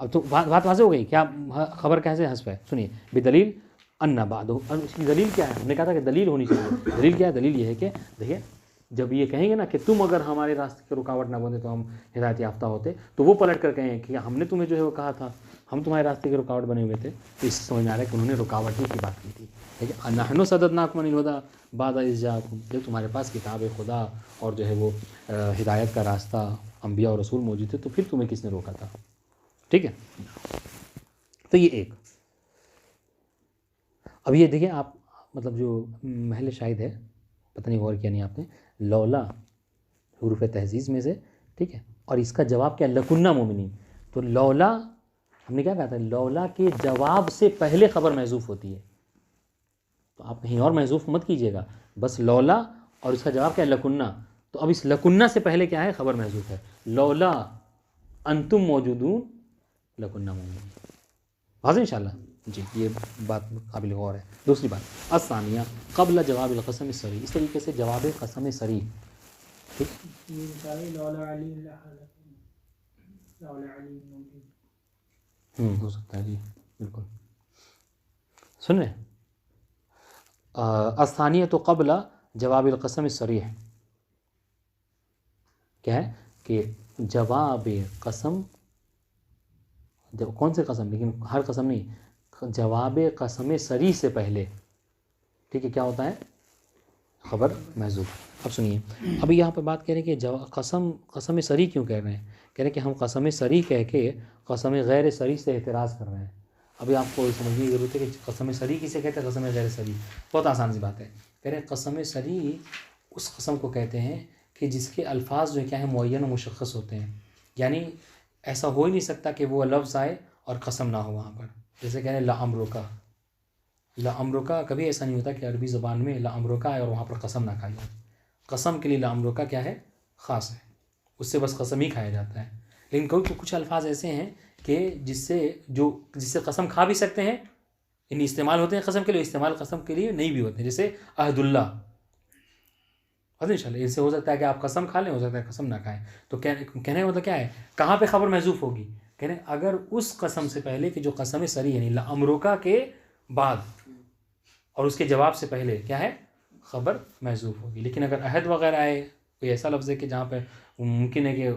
اب تو بات واضح ہو گئی کیا خبر کیسے حذف ہے. سنیے بدلیل ان بعد، اس کی دلیل کیا ہے؟ ہم نے کہا تھا کہ دلیل ہونی چاہیے. دلیل کیا ہے؟ دلیل یہ ہے کہ دیکھیں جب یہ کہیں گے نا کہ تم اگر ہمارے راستے کی رکاوٹ نہ بنتے تو ہم ہدایت یافتہ ہوتے، تو وہ پلٹ کر کہیں کہ ہم نے تمہیں جو ہے وہ کہا تھا ہم تمہارے راستے کی رکاوٹ بنے ہوئے تھے. تو اس سے سمجھ میں آ رہا ہے کہ انہوں نے رکاوٹ ہی کی بات کی تھی. ٹھیک ہے، نحن صددناکم عن الہدی بعد اذ جاءکم، جب تمہارے پاس کتاب خدا اور جو ہے وہ ہدایت کا راستہ انبیاء اور رسول موجود تھے تو پھر تمہیں کس نے روکا تھا. ٹھیک ہے، تو یہ ایک. اب یہ دیکھیں آپ مطلب جو محل شاہد ہے، پتہ نہیں غور کیا نہیں آپ نے، لولا حروف تہذیز میں سے، ٹھیک ہے، اور اس کا جواب کیا لکنہ مومنین. تو لولا ہم نے کیا کہا تھا، لولا کے جواب سے پہلے خبر محذوف ہوتی ہے. تو آپ کہیں اور محذوف مت کیجیے گا، بس لولا اور اس کا جواب کیا ہے لکنہ. تو اب اس لکنہ سے پہلے کیا ہے خبر محذوف ہے. لولا انتم موجودون لکنہ مومنین. واضح انشاءاللہ. جی یہ بات قابل غور ہے. دوسری بات الثانیہ قبل جواب القسم الصریح، اس طریقے سے جواب قسم صریح، ٹھیک، ہو سکتا ہے جی بالکل. سن رہے الثانیہ تو قبل جواب القسم الصریح کیا ہے کہ جواب قسم، کون سے قسم، لیکن ہر قسم نہیں، جواب قسم صریح سے پہلے، ٹھیک ہے، کیا ہوتا ہے خبر محذوف. اب سنیے ابھی یہاں پہ بات کہہ رہے ہیں کہ قسم صریح کیوں کہہ رہے ہیں. کہہ رہے ہیں کہ ہم قسم صریح کہہ کے قسم غیر صریح سے اعتراض کر رہے ہیں. ابھی آپ کو سمجھنے کی ضرورت ہے کہ قسم صریح کسے کہتے ہیں، قسم غیر صریح. بہت آسان سی بات ہے. کہہ رہے ہیں قسم صریح اس قسم کو کہتے ہیں کہ جس کے الفاظ جو کیا ہیں معین و مشخص ہوتے ہیں. یعنی ایسا ہو ہی نہیں سکتا کہ وہ لفظ آئے اور قسم نہ ہو وہاں پر. جیسے کہہ رہے ہیں لعمرک، لعمرک کبھی ایسا نہیں ہوتا کہ عربی زبان میں لعمرک آئے اور وہاں پر قسم نہ کھائی جائے. قسم کے لیے لعمرک کیا ہے خاص ہے، اس سے بس قسم ہی کھایا جاتا ہے. لیکن کچھ الفاظ ایسے ہیں کہ جس سے قسم کھا بھی سکتے ہیں، یعنی استعمال ہوتے ہیں قسم کے لیے، استعمال قسم کے لیے نہیں بھی ہوتے ہیں. جیسے عہد اللہ، ان شاء اللہ اس سے ہو سکتا ہے کہ آپ قسم کھا لیں، ہو سکتا ہے قسم نہ کھائیں. تو کہنے کا مطلب کیا ہے، کہاں پہ خبر محذوف ہوگی. کہنے اگر اس قسم سے پہلے کہ جو قسم صریح یعنی لعمرک کے بعد اور اس کے جواب سے پہلے کیا ہے خبر محذوف ہوگی. لیکن اگر عہد وغیرہ آئے کوئی ایسا لفظ ہے کہ جہاں پہ ممکن ہے کہ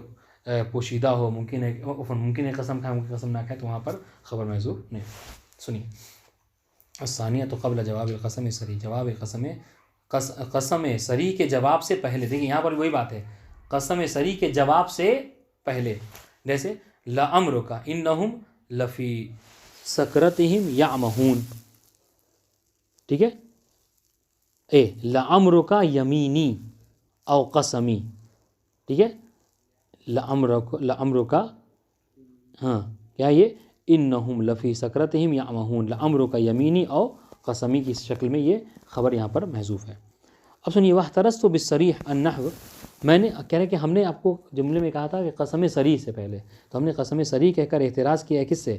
پوشیدہ ہو, ممکن ہے قسم کھائے ممکن قسم نہ کھائے, تو وہاں پر خبر محذوف نہیں. سنیے الثانیہ تو قبل جواب القسم سری, جواب قسم سری کے جواب سے پہلے. دیکھیے یہاں پر وہی بات ہے, قسم سری کے جواب سے پہلے. جیسے لعمرک انہم لفی سکرتہم یعمہون, ٹھیک ہے, لعمرک یمینی او قسمی, ٹھیک ہے, لعمرک ہاں کیا یہ انہم لفی سکرتہم یعمہون, لعمرک یمینی او قسمی کی شکل میں یہ خبر یہاں پر محذوف ہے. اب سنیے واحترزت بالصریح النحو, میں نے کہہ رہے کہ ہم نے آپ کو جملے میں کہا تھا کہ قسم صریح سے پہلے, تو ہم نے قسم صریح کہہ کر اعتراض کیا ہے کس سے,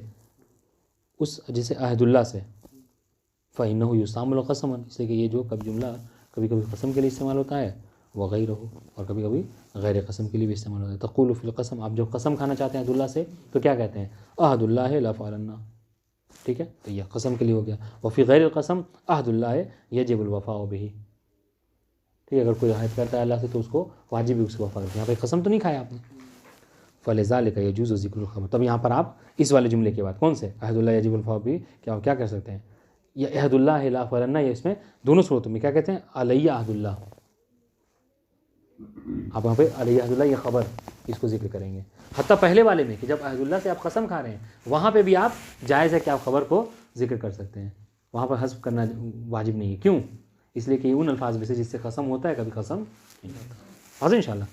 اس جسے عہد اللہ سے. فإنه يستعمل قسما, اس لیے کہ یہ جو کبھی جملہ کبھی کبھی قسم کے لیے استعمال ہوتا ہے, وغیرہ, اور کبھی کبھی غیر قسم کے لیے بھی استعمال ہوتا ہے. تقول فی القسم, آپ جب قسم کھانا چاہتے ہیں عہد اللہ سے تو کیا کہتے ہیں, عہد اللہ لافعلن, ٹھیک ہے, تو یہ قسم کے لیے ہو گیا. وفی غیر القسم عہد اللہ یجب الوفاء بہ, ٹھیک ہے, اگر کوئی عہد کرتا ہے اللہ سے تو اس کو واجب بھی اس کو وفا کرتے ہیں. یہاں پہ قسم تو نہیں کھایا آپ نے. فلذلک یجوز ذکر الخبر, تب یہاں پر آپ اس والے جملے کے بعد کون سے عہد اللہ یجب الوفاء بہ کیا کر سکتے ہیں, یہ عہد اللہ لافعلن, یہ اس میں دونوں صورتوں میں کیا کہتے ہیں, علیہ عہد اللہ. آپ وہاں پہ علیہ عہد اللہ یہ خبر اس کو ذکر کریں گے. حتیٰ پہلے والے میں کہ جب عہد اللہ سے آپ قسم کھا رہے ہیں وہاں پہ بھی آپ جائز ہے کہ آپ خبر کو ذکر کر سکتے ہیں, وہاں پر حذف کرنا واجب نہیں ہے. کیوں, اس لیے کہ ان الفاظ میں سے جس سے قسم ہوتا ہے کبھی قسم نہیں ہوتا. حاضر انشاءاللہ.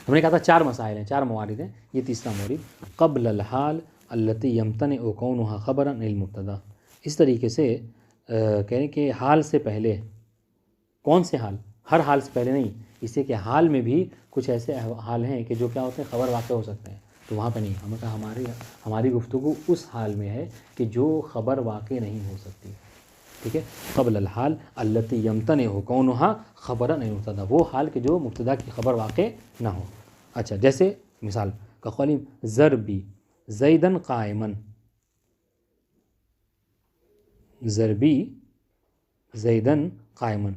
ہم نے کہا تھا 4 مسائل ہیں, 4 موارد ہیں, یہ تیسرا مورد قبل الحال التی یمتنع کونھا خبرا عن المبتدا. اس طریقے سے کہیں کہ حال سے پہلے, کون سے حال, ہر حال سے پہلے نہیں, اس لیے کہ حال میں بھی کچھ ایسے حال ہیں کہ جو کیا ہوتے ہیں خبر واقع ہو سکتے ہیں, تو وہاں پہ نہیں. ہمیں کہا ہماری گفتگو اس حال میں ہے کہ جو خبر واقع نہیں ہو سکتی, ٹھیک ہے. قبل الحال التی یمتنع کونھا خبرا عن المبتدا, وہ حال کہ جو مبتدا کی خبر واقع نہ ہو. اچھا, جیسے مثال کقولی ضربی زیدن قائمن, ضربی زیدن قائمن,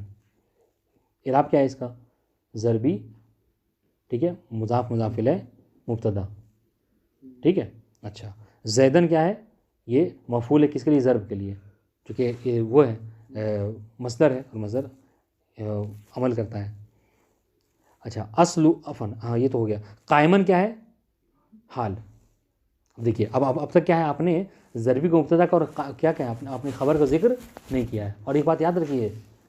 اعراب کیا ہے اس کا, ضربی, ٹھیک ہے, مضاف مضاف الیہ مبتدا, ٹھیک ہے. اچھا, زیدن کیا ہے, یہ مفعول ہے کس کے لیے, ضرب کے لیے, چونکہ یہ وہ ہے مصدر ہے اور مصدر عمل کرتا ہے. اچھا, اصل عفن, ہاں یہ تو ہو گیا. قائمن کیا ہے, حال. اب دیکھیے اب تک کیا ہے, آپ نے ضربی کو مبتدا کا اور کیا ہے آپ نے خبر کا ذکر نہیں کیا ہے. اور ایک بات یاد رکھیے,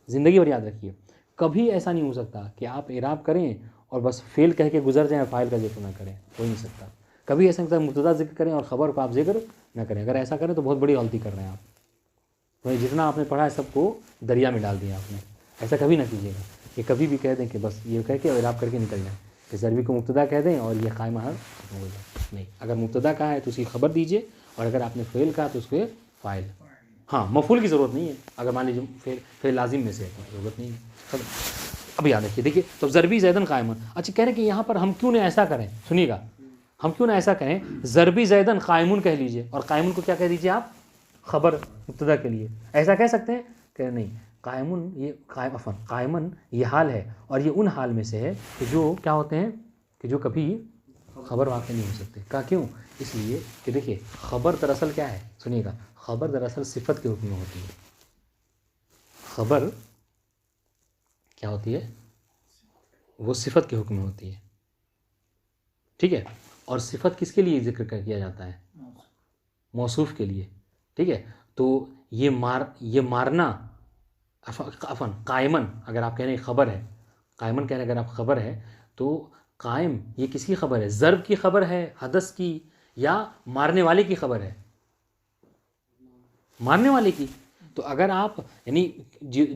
زندگی بھر یاد رکھیے, کبھی ایسا نہیں ہو سکتا کہ آپ اعراب کریں اور بس فعل کہہ کے گزر جائیں, فاعل کا ذکر نہ کریں, ہو نہیں سکتا. کبھی ایسا نہیں مبتدا ذکر کریں اور خبر کو آپ ذکر نہ کریں. اگر ایسا کریں تو بہت بڑی غلطی کر رہے ہیں آپ. تو جتنا آپ نے پڑھا ہے سب کو دریا میں ڈال دیا آپ نے. ایسا کبھی نہ کیجیے گا کہ کبھی بھی کہہ دیں کہ بس یہ کہہ کے اعراب کر کے نکل جائیں, کہ ضربی کو مبتدا کہہ دیں اور یہ قائم حال ختم ہو جائے. نہیں, اگر مبتدا کہا ہے تو اس کی خبر دیجیے, اور اگر آپ نے فعل کہا تو اس کے فاعل. ہاں, مفعول کی ضرورت نہیں ہے, اگر مان لیجیے فعل لازم میں سے ضرورت نہیں ہے. اب یاد رکھیے, دیکھیے تو ضربی زیدن قائمن. اچھا, کہہ رہے کہ یہاں پر ہم کیوں نہ ایسا کریں, سنیے گا, ہم کیوں نہ ایسا کریں, ضربی زیدن قائمن کہہ لیجیے اور قائمن کو کیا کہہ دیجیے آپ, خبر مبتدا کے لیے. ایسا کہہ سکتے ہیں کہ نہیں, قائمن یہ قائمن یہ حال ہے, اور یہ ان حال میں سے ہے کہ جو کیا ہوتے ہیں, کہ جو کبھی خبر واقع نہیں ہو سکتے. کہا کیوں, اس لیے کہ دیکھیے خبر دراصل کیا ہے, سنیے گا, خبر دراصل صفت کے حکم میں ہوتی ہے. خبر کیا ہوتی ہے, وہ صفت کے حکم میں ہوتی ہے, ٹھیک ہے. اور صفت کس کے لیے ذکر کیا جاتا ہے, موصوف کے لیے, ٹھیک ہے. تو یہ مارنا قائمن, اگر آپ کہہ رہے ہیں خبر ہے, قائمن کہہ رہے ہیں اگر آپ خبر ہے, تو قائم یہ کس کی خبر ہے, ضرب کی خبر ہے, حدث کی, یا مارنے والے کی خبر ہے, مارنے والے کی. تو اگر آپ یعنی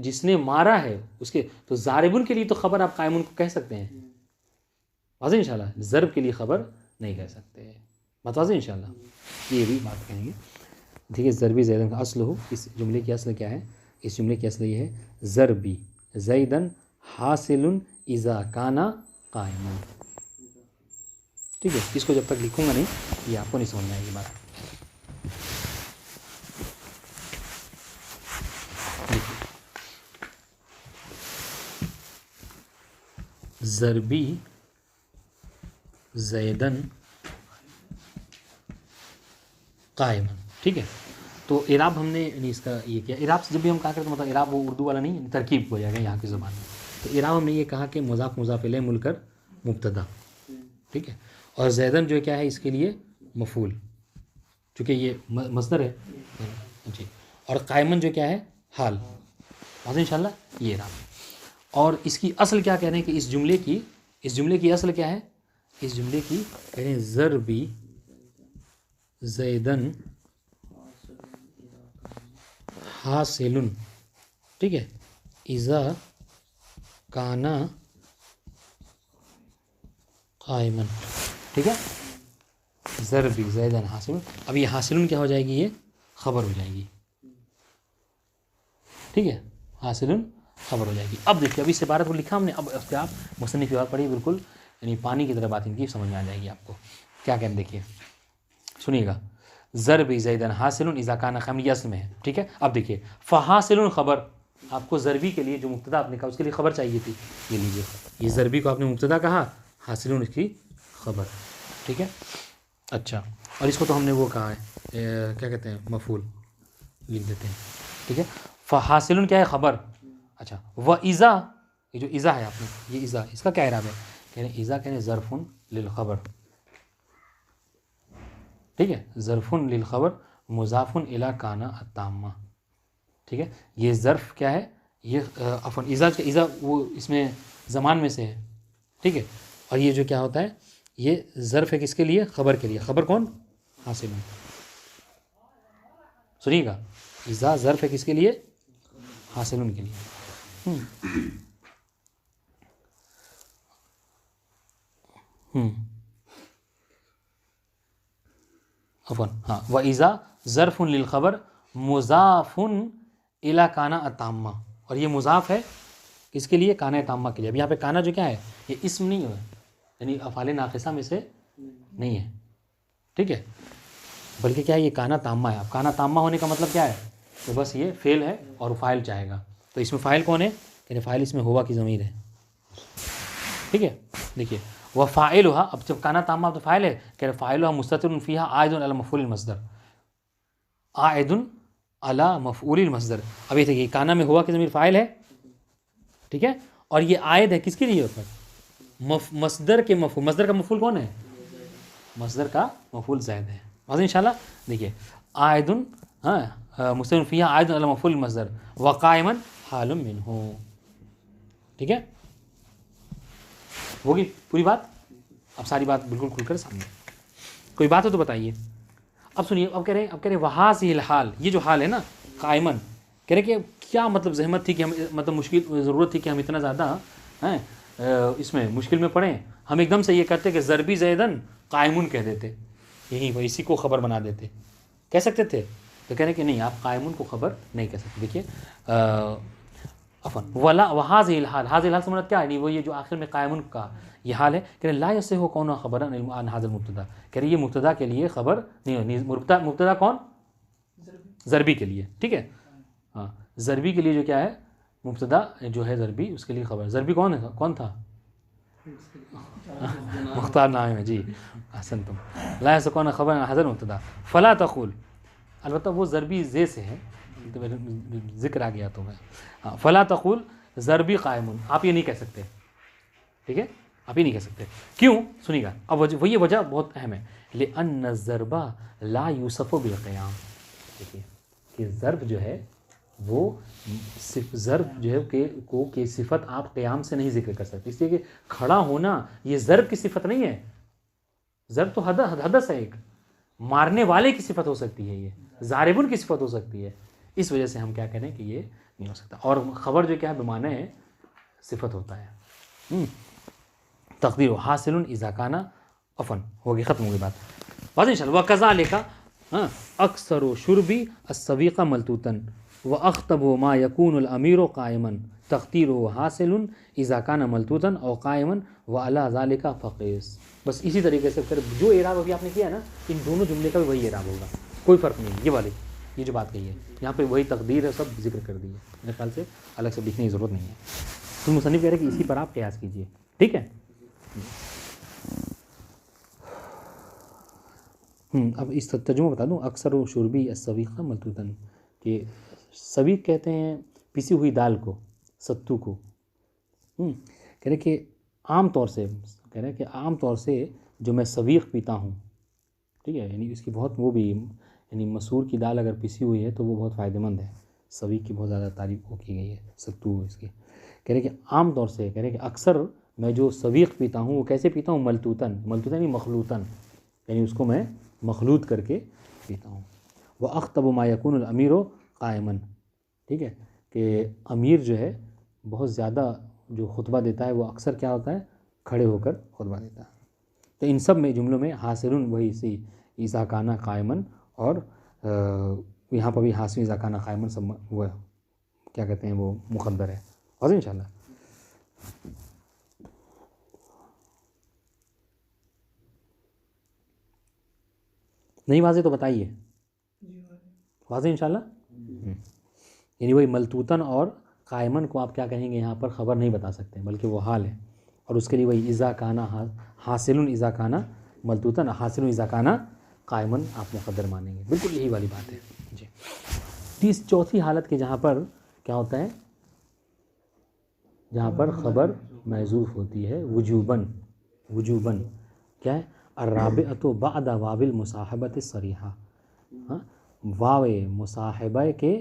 جس نے مارا ہے اس کے, تو ضاربن کے لیے تو خبر آپ قائمن کو کہہ سکتے ہیں, واضح انشاءاللہ. ضرب کے لیے خبر نہیں کہہ سکتے, بات واضح انشاءاللہ. یہ بھی بات کہیں گے, ٹھیک ہے. ضربی زیدن کا اصل ہو, اس جملے کی اصل کیا ہے, اس جملے کی اصل یہ ہے ضربی زیدن حاصل اذا کانا قائما, ٹھیک ہے. اس کو جب تک لکھوں گا نہیں, یہ آپ کو نہیں سمجھ میں آئے گی بات. ضربی زیدن قائمن. ٹھیک ہے, تو اعراب ہم نے یعنی اس کا یہ کیا, اعراب سے جب بھی ہم کہا کرتے ہیں مطلب اعراب وہ اردو والا نہیں, ترکیب ہو جائے گا یہاں کی زبان میں. تو اعراب ہم نے یہ کہا کہ مضاف مضاف الیہ مل کر مبتدا, ٹھیک ہے, اور زیدن جو کیا ہے اس کے لیے مفعول, چونکہ یہ مصدر ہے جی, اور قائمن جو کیا ہے حال. بات ان شاء اللہ یہ اعراب. اور اس کی اصل کیا کہہ رہے ہیں کہ اس جملے کی اصل کیا ہے, اس جملے کی کہہ رہے ہیں ضربی زیدن حاصل, ٹھیک ہے, اذا کانا قائمن. ٹھیک ہے, ضربی زیدن حاصل. اب یہ حاصل کیا ہو جائے گی, یہ خبر ہو جائے گی. ٹھیک ہے, حاصل خبر ہو جائے گی. اب دیکھیے ابھی اس عبارت کو لکھا ہم نے, اب اس پہ آپ مصنف عبارت پڑھیے, بالکل یعنی پانی کی طرح بات ان کی سمجھ میں آ جائے گی آپ کو. کیا کہیں دیکھیے سنیے گا, ضرب زیدن حاصل اذا کان قائمن, یہ اصل میں ہے. ٹھیک ہے, اب دیکھیے فحاصل خبر, آپ کو ضربی کے لیے جو مبتدا آپ نے کہا اس کے لیے خبر چاہیے تھی. یہ لیجیے, یہ ضربی کو آپ نے مبتدا کہا, حاصل اس کی خبر. ٹھیک ہے, اچھا, اور اس کو تو ہم نے وہ کہا ہے کیا کہتے ہیں مفعول لکھ دیتے ہیں. ٹھیک ہے, فحاصل کیا ہے خبر. اچھا, و اذا, یہ جو اذا ہے آپ نے, یہ اذا اس کا کیا اعراب ہے, کہہ رہے ہیں اذا کہہ رہے ہیں ظرف للخبر. ٹھیک ہے, ظرف للخبر مضاف الی کان التامہ. ٹھیک ہے, یہ ظرف کیا ہے, یہ عفوا اذا وہ اس میں زمان میں سے ہے. ٹھیک ہے, اور یہ جو کیا ہوتا ہے, یہ ظرف ہے کس کے لیے, خبر کے لیے. خبر کون, حاصل. سنیے گا, اذا ظرف ہے کس کے لیے, حاصل کے لیے. عفوا ہاں, و اذا ظرف للخبر مضاف الی کان التامہ, اور یہ مضاف ہے کس کے لیے, کان تامہ کے لیے. اب یہاں پہ کانا جو کیا ہے, یہ اسم نہیں ہے, یعنی افعال ناقصہ میں سے نہیں ہے. ٹھیک ہے, بلکہ کیا ہے, یہ کانا تامہ ہے. اب کانا تامہ ہونے کا مطلب کیا ہے, تو بس یہ فعل ہے اور فاعل چاہے گا. تو اس میں فاعل کون ہے, کہ فاعل اس میں ہوا کی ضمیر ہے. ٹھیک ہے, دیکھیے وہ فاعلھا, اب جب کانا تامہ تو فاعل ہے, کہ فاعلھا مستتر فیھا عائد علی مفعول المصدر, عائد علی مفعول المصدر. اب یہ دیکھیے کانا میں ہوا کی ضمیر فاعل ہے. ٹھیک ہے, اور یہ عائد ہے کس کے لیے اوپر, مصدر کے مفعول. مصدر کا مفعول کون ہے, مصدر کا مفعول زید ہے. واضح انشاءاللہ. دیکھیے عائد مستتر فیھا عائد علی مفعول المصدر وقائما حال منہ. ٹھیک ہے, ہوگی پوری بات. اب ساری بات بالکل کھل کر سامنے, کوئی بات ہو تو بتائیے. اب سنیے, اب کہہ رہے وہاذہ الحال, یہ جو حال ہے نا قائمن, کہہ رہے کہ کیا مطلب زحمت تھی کہ ہم, مطلب مشکل ضرورت تھی کہ ہم اتنا زیادہ اس میں مشکل میں پڑھیں. ہم ایک دم سے یہ کرتے کہ ضربی زیدن قائمن کہہ دیتے, یہی وہ اسی کو خبر بنا دیتے. کہہ سکتے تھے, تو کہہ رہے کہ نہیں, آپ قائمن کو خبر نہیں کہہ سکتے. دیکھیے عفوا وہاذہ الحال, حاذہ الحال سے مراد کیا ہے, نہیں وہ یہ جو آخر میں قائمن کا یہ حال ہے, کہ لا یصح کون خبرا عن ھذا المبتدا, کہ یہ مبتدا کے لیے خبر نہیں. مبتدا کون, ضربی کے لیے. ٹھیک ہے, ہاں, ضربی کے لیے جو کیا ہے, مبتدا جو ہے ضربی, اس کے لیے خبر. ضربی کون تھا, مختار نام ہے جی, احسن تم. لا یصح کون خبر عن ھذا المبتدا فلا تقول, البتہ وہ ضربی زے سے ہے, تو ذکر آ گیا تو میں, فلا تقول ضربی قائم, آپ یہ نہیں کہہ سکتے. ٹھیک ہے, آپ یہ نہیں کہہ سکتے. کیوں, سنیے گا. اب یہ وجہ بہت اہم ہے, لأن الضرب لا یوصف بالقیام. دیکھیے کہ ضرب جو ہے وہ ضرب جو ہے کہ صفت آپ قیام سے نہیں ذکر کر سکتے. اس لیے کہ کھڑا ہونا یہ ضرب کی صفت نہیں ہے. ضرب تو حدث ہے, ایک مارنے والے کی صفت ہو سکتی ہے, یہ ضاربن کی صفت ہو سکتی ہے. اس وجہ سے ہم کیا کہہ رہے ہیں کہ یہ نہیں ہو سکتا. اور خبر جو کیا ہے بمعنی ہے صفت ہوتا ہے. تقدیر حاصل اذا کان عفوا, ہوگی, ختم ہوگی بات. واضح انشاءاللہ. وکذالک اکثر شربی السویق ملتوتا واخطب ما یکون الامیر قائما تقدیر حاصل اذا کان ملتوتا او قائما وعلی ذلک فقیس. بس اسی طریقے سے پھر جو اعراب ابھی آپ نے کیا نا, ان دونوں جملے کا بھی وہی اعراب ہوگا, کوئی فرق نہیں. یہ والے یہ جو بات کہی ہے یہاں پہ وہی تقدیر ہے, سب ذکر کر دی ہے. میرے خیال سے الگ سے لکھنے کی ضرورت نہیں ہے. تو مصنف کہہ رہے کہ اسی پر آپ قیاس کیجئے. ٹھیک ہے. اب اس ترجمہ بتا دوں. اکثر و شربی السویق ملتوتاً، کہ سویق کہتے ہیں پسی ہوئی دال کو، ستو کو. کہہ رہے کہ عام طور سے جو میں سویق پیتا ہوں، ٹھیک ہے، یعنی اس کی بہت وہ بھی، یعنی مسور کی دال اگر پسی ہوئی ہے تو وہ بہت فائدہ مند ہے. سویق کی بہت زیادہ تعریف کی گئی ہے، ستو اس کی. کہہ رہے کہ عام طور سے، کہہ رہے کہ اکثر میں جو سویق پیتا ہوں وہ کیسے پیتا ہوں؟ ملتوتاً یعنی مخلوطاً، یعنی اس کو میں مخلوط کر کے پیتا ہوں. وَأَخْطَبُ مَا يَكُونُ الْأَمِيرُ قَائِمًا، ٹھیک ہے، کہ امیر جو ہے بہت زیادہ جو خطبہ دیتا ہے وہ اکثر کیا ہوتا ہے؟ کھڑے ہو کر خطبہ دیتا ہے. تو ان سب میں جملوں میں حاصل وہی سی اذا کان قائمًا، اور یہاں پر بھی حاصل اذا کان قائمًا سب وہ کیا کہتے ہیں وہ مقدر ہے. واضح انشاءاللہ. نہیں واضح تو بتائیے. واضح انشاءاللہ. یعنی وہی ملتوتاً اور قائمن کو آپ کیا کہیں گے یہاں پر؟ خبر نہیں بتا سکتے بلکہ وہ حال ہے. اور اس کے لیے وہی اذا کانا حاصل اذا کانا ملتوتاً حاصل اذا کانا قائمن آپ مقدر مانیں گے. بالکل یہی والی بات ہے جی. چوتھی حالت کے جہاں پر کیا ہوتا ہے؟ جہاں پر خبر محذوف ہوتی ہے وجوباً کیا ہے؟ الرابعۃ بعد واو المصاحبۃ الصریحہ. واو مصاحبہ کے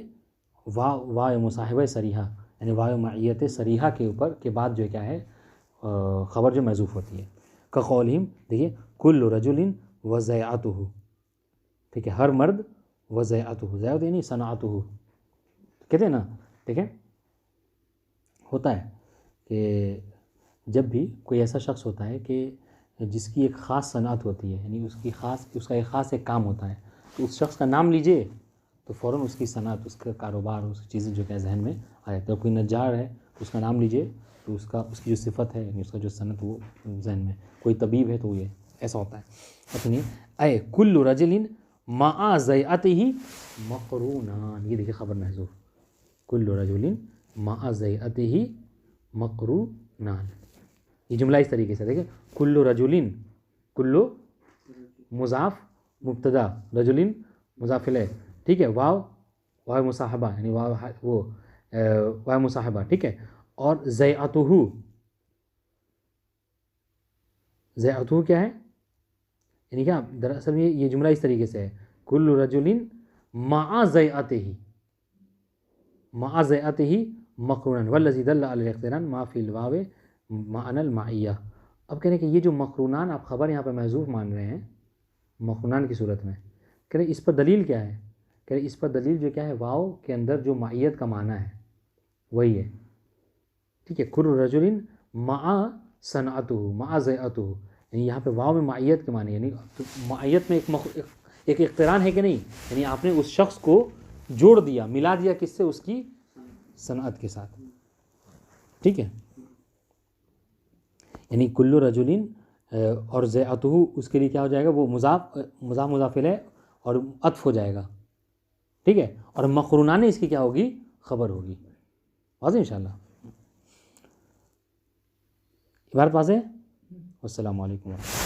واو مصاحبہ صریحہ یعنی واو معیت صریحہ کے اوپر کے بعد جو کیا ہے خبر جو محذوف ہوتی ہے. کقولہم، دیکھیے، کل رجل وضیعتہ، ٹھیک ہے، ہر مرد وضیعتہ، ضیعت یعنی صنعتہ کہتے ہیں نا. ٹھیک ہے، ہوتا ہے کہ جب بھی کوئی ایسا شخص ہوتا ہے کہ جس کی ایک خاص صنعت ہوتی ہے، یعنی اس کا ایک خاص کام ہوتا ہے، تو اس شخص کا نام لیجئے تو فوراً اس کی صنعت، اس کا کاروبار، اس کی چیزیں جو کہ ذہن میں آ جاتی ہے. کوئی نجار ہے تو اس کا نام لیجئے تو اس کی جو صفت ہے، یعنی اس کا جو صنعت وہ ذہن میں. کوئی طبیب ہے تو یہ ایسا ہوتا ہے. اپنی اے کل رجل مع ضیعتہ مقرونان، یہ دیکھیے خبر محذوف. کل رجل مع ضیعتہ مقرونان، یہ جملہ اس طریقے سے دیکھیں. کل رجل، کلو مضاف مبتدا، رجل مضاف الیہ، ٹھیک ہے، واو مصاحبہ یعنی واو مصاحبہ، ٹھیک ہے. اور ضیعتہ کیا ہے؟ یعنی کیا دراصل میں یہ جملہ اس طریقے سے ہے. کل رجل مع ضیعتہ مقرونان والذی دل علی الاقتران ما فی الواو معنی المعیہ. اب کہہ رہے ہیں کہ یہ جو مقرونان آپ خبر یہاں پہ محذوف مان رہے ہیں مقرونان کی صورت میں، کہہ رہے اس پر دلیل کیا ہے؟ کہہ رہے اس پر دلیل جو کیا ہے؟ واو کے اندر جو معیت کا معنی ہے وہی ہے. ٹھیک ہے، کل رجل مع صنعتہ مع ضیعتہ، یعنی یہاں پہ واو میں معیت کے معنی، یعنی معیت میں ایک اقتران ہے کہ نہیں، یعنی آپ نے اس شخص کو جوڑ دیا، ملا دیا کس سے؟ اس کی صنعت کے ساتھ. ٹھیک ہے، یعنی کل رجل اور ضیعتہ اس کے لیے کیا ہو جائے گا؟ وہ مضاف الیہ اور عطف ہو جائے گا. ٹھیک ہے، اور مقرونان اس کی کیا ہوگی؟ خبر ہوگی. واضح انشاءاللہ. عبارت واضح. السلام علیکم ورحمۃ اللہ.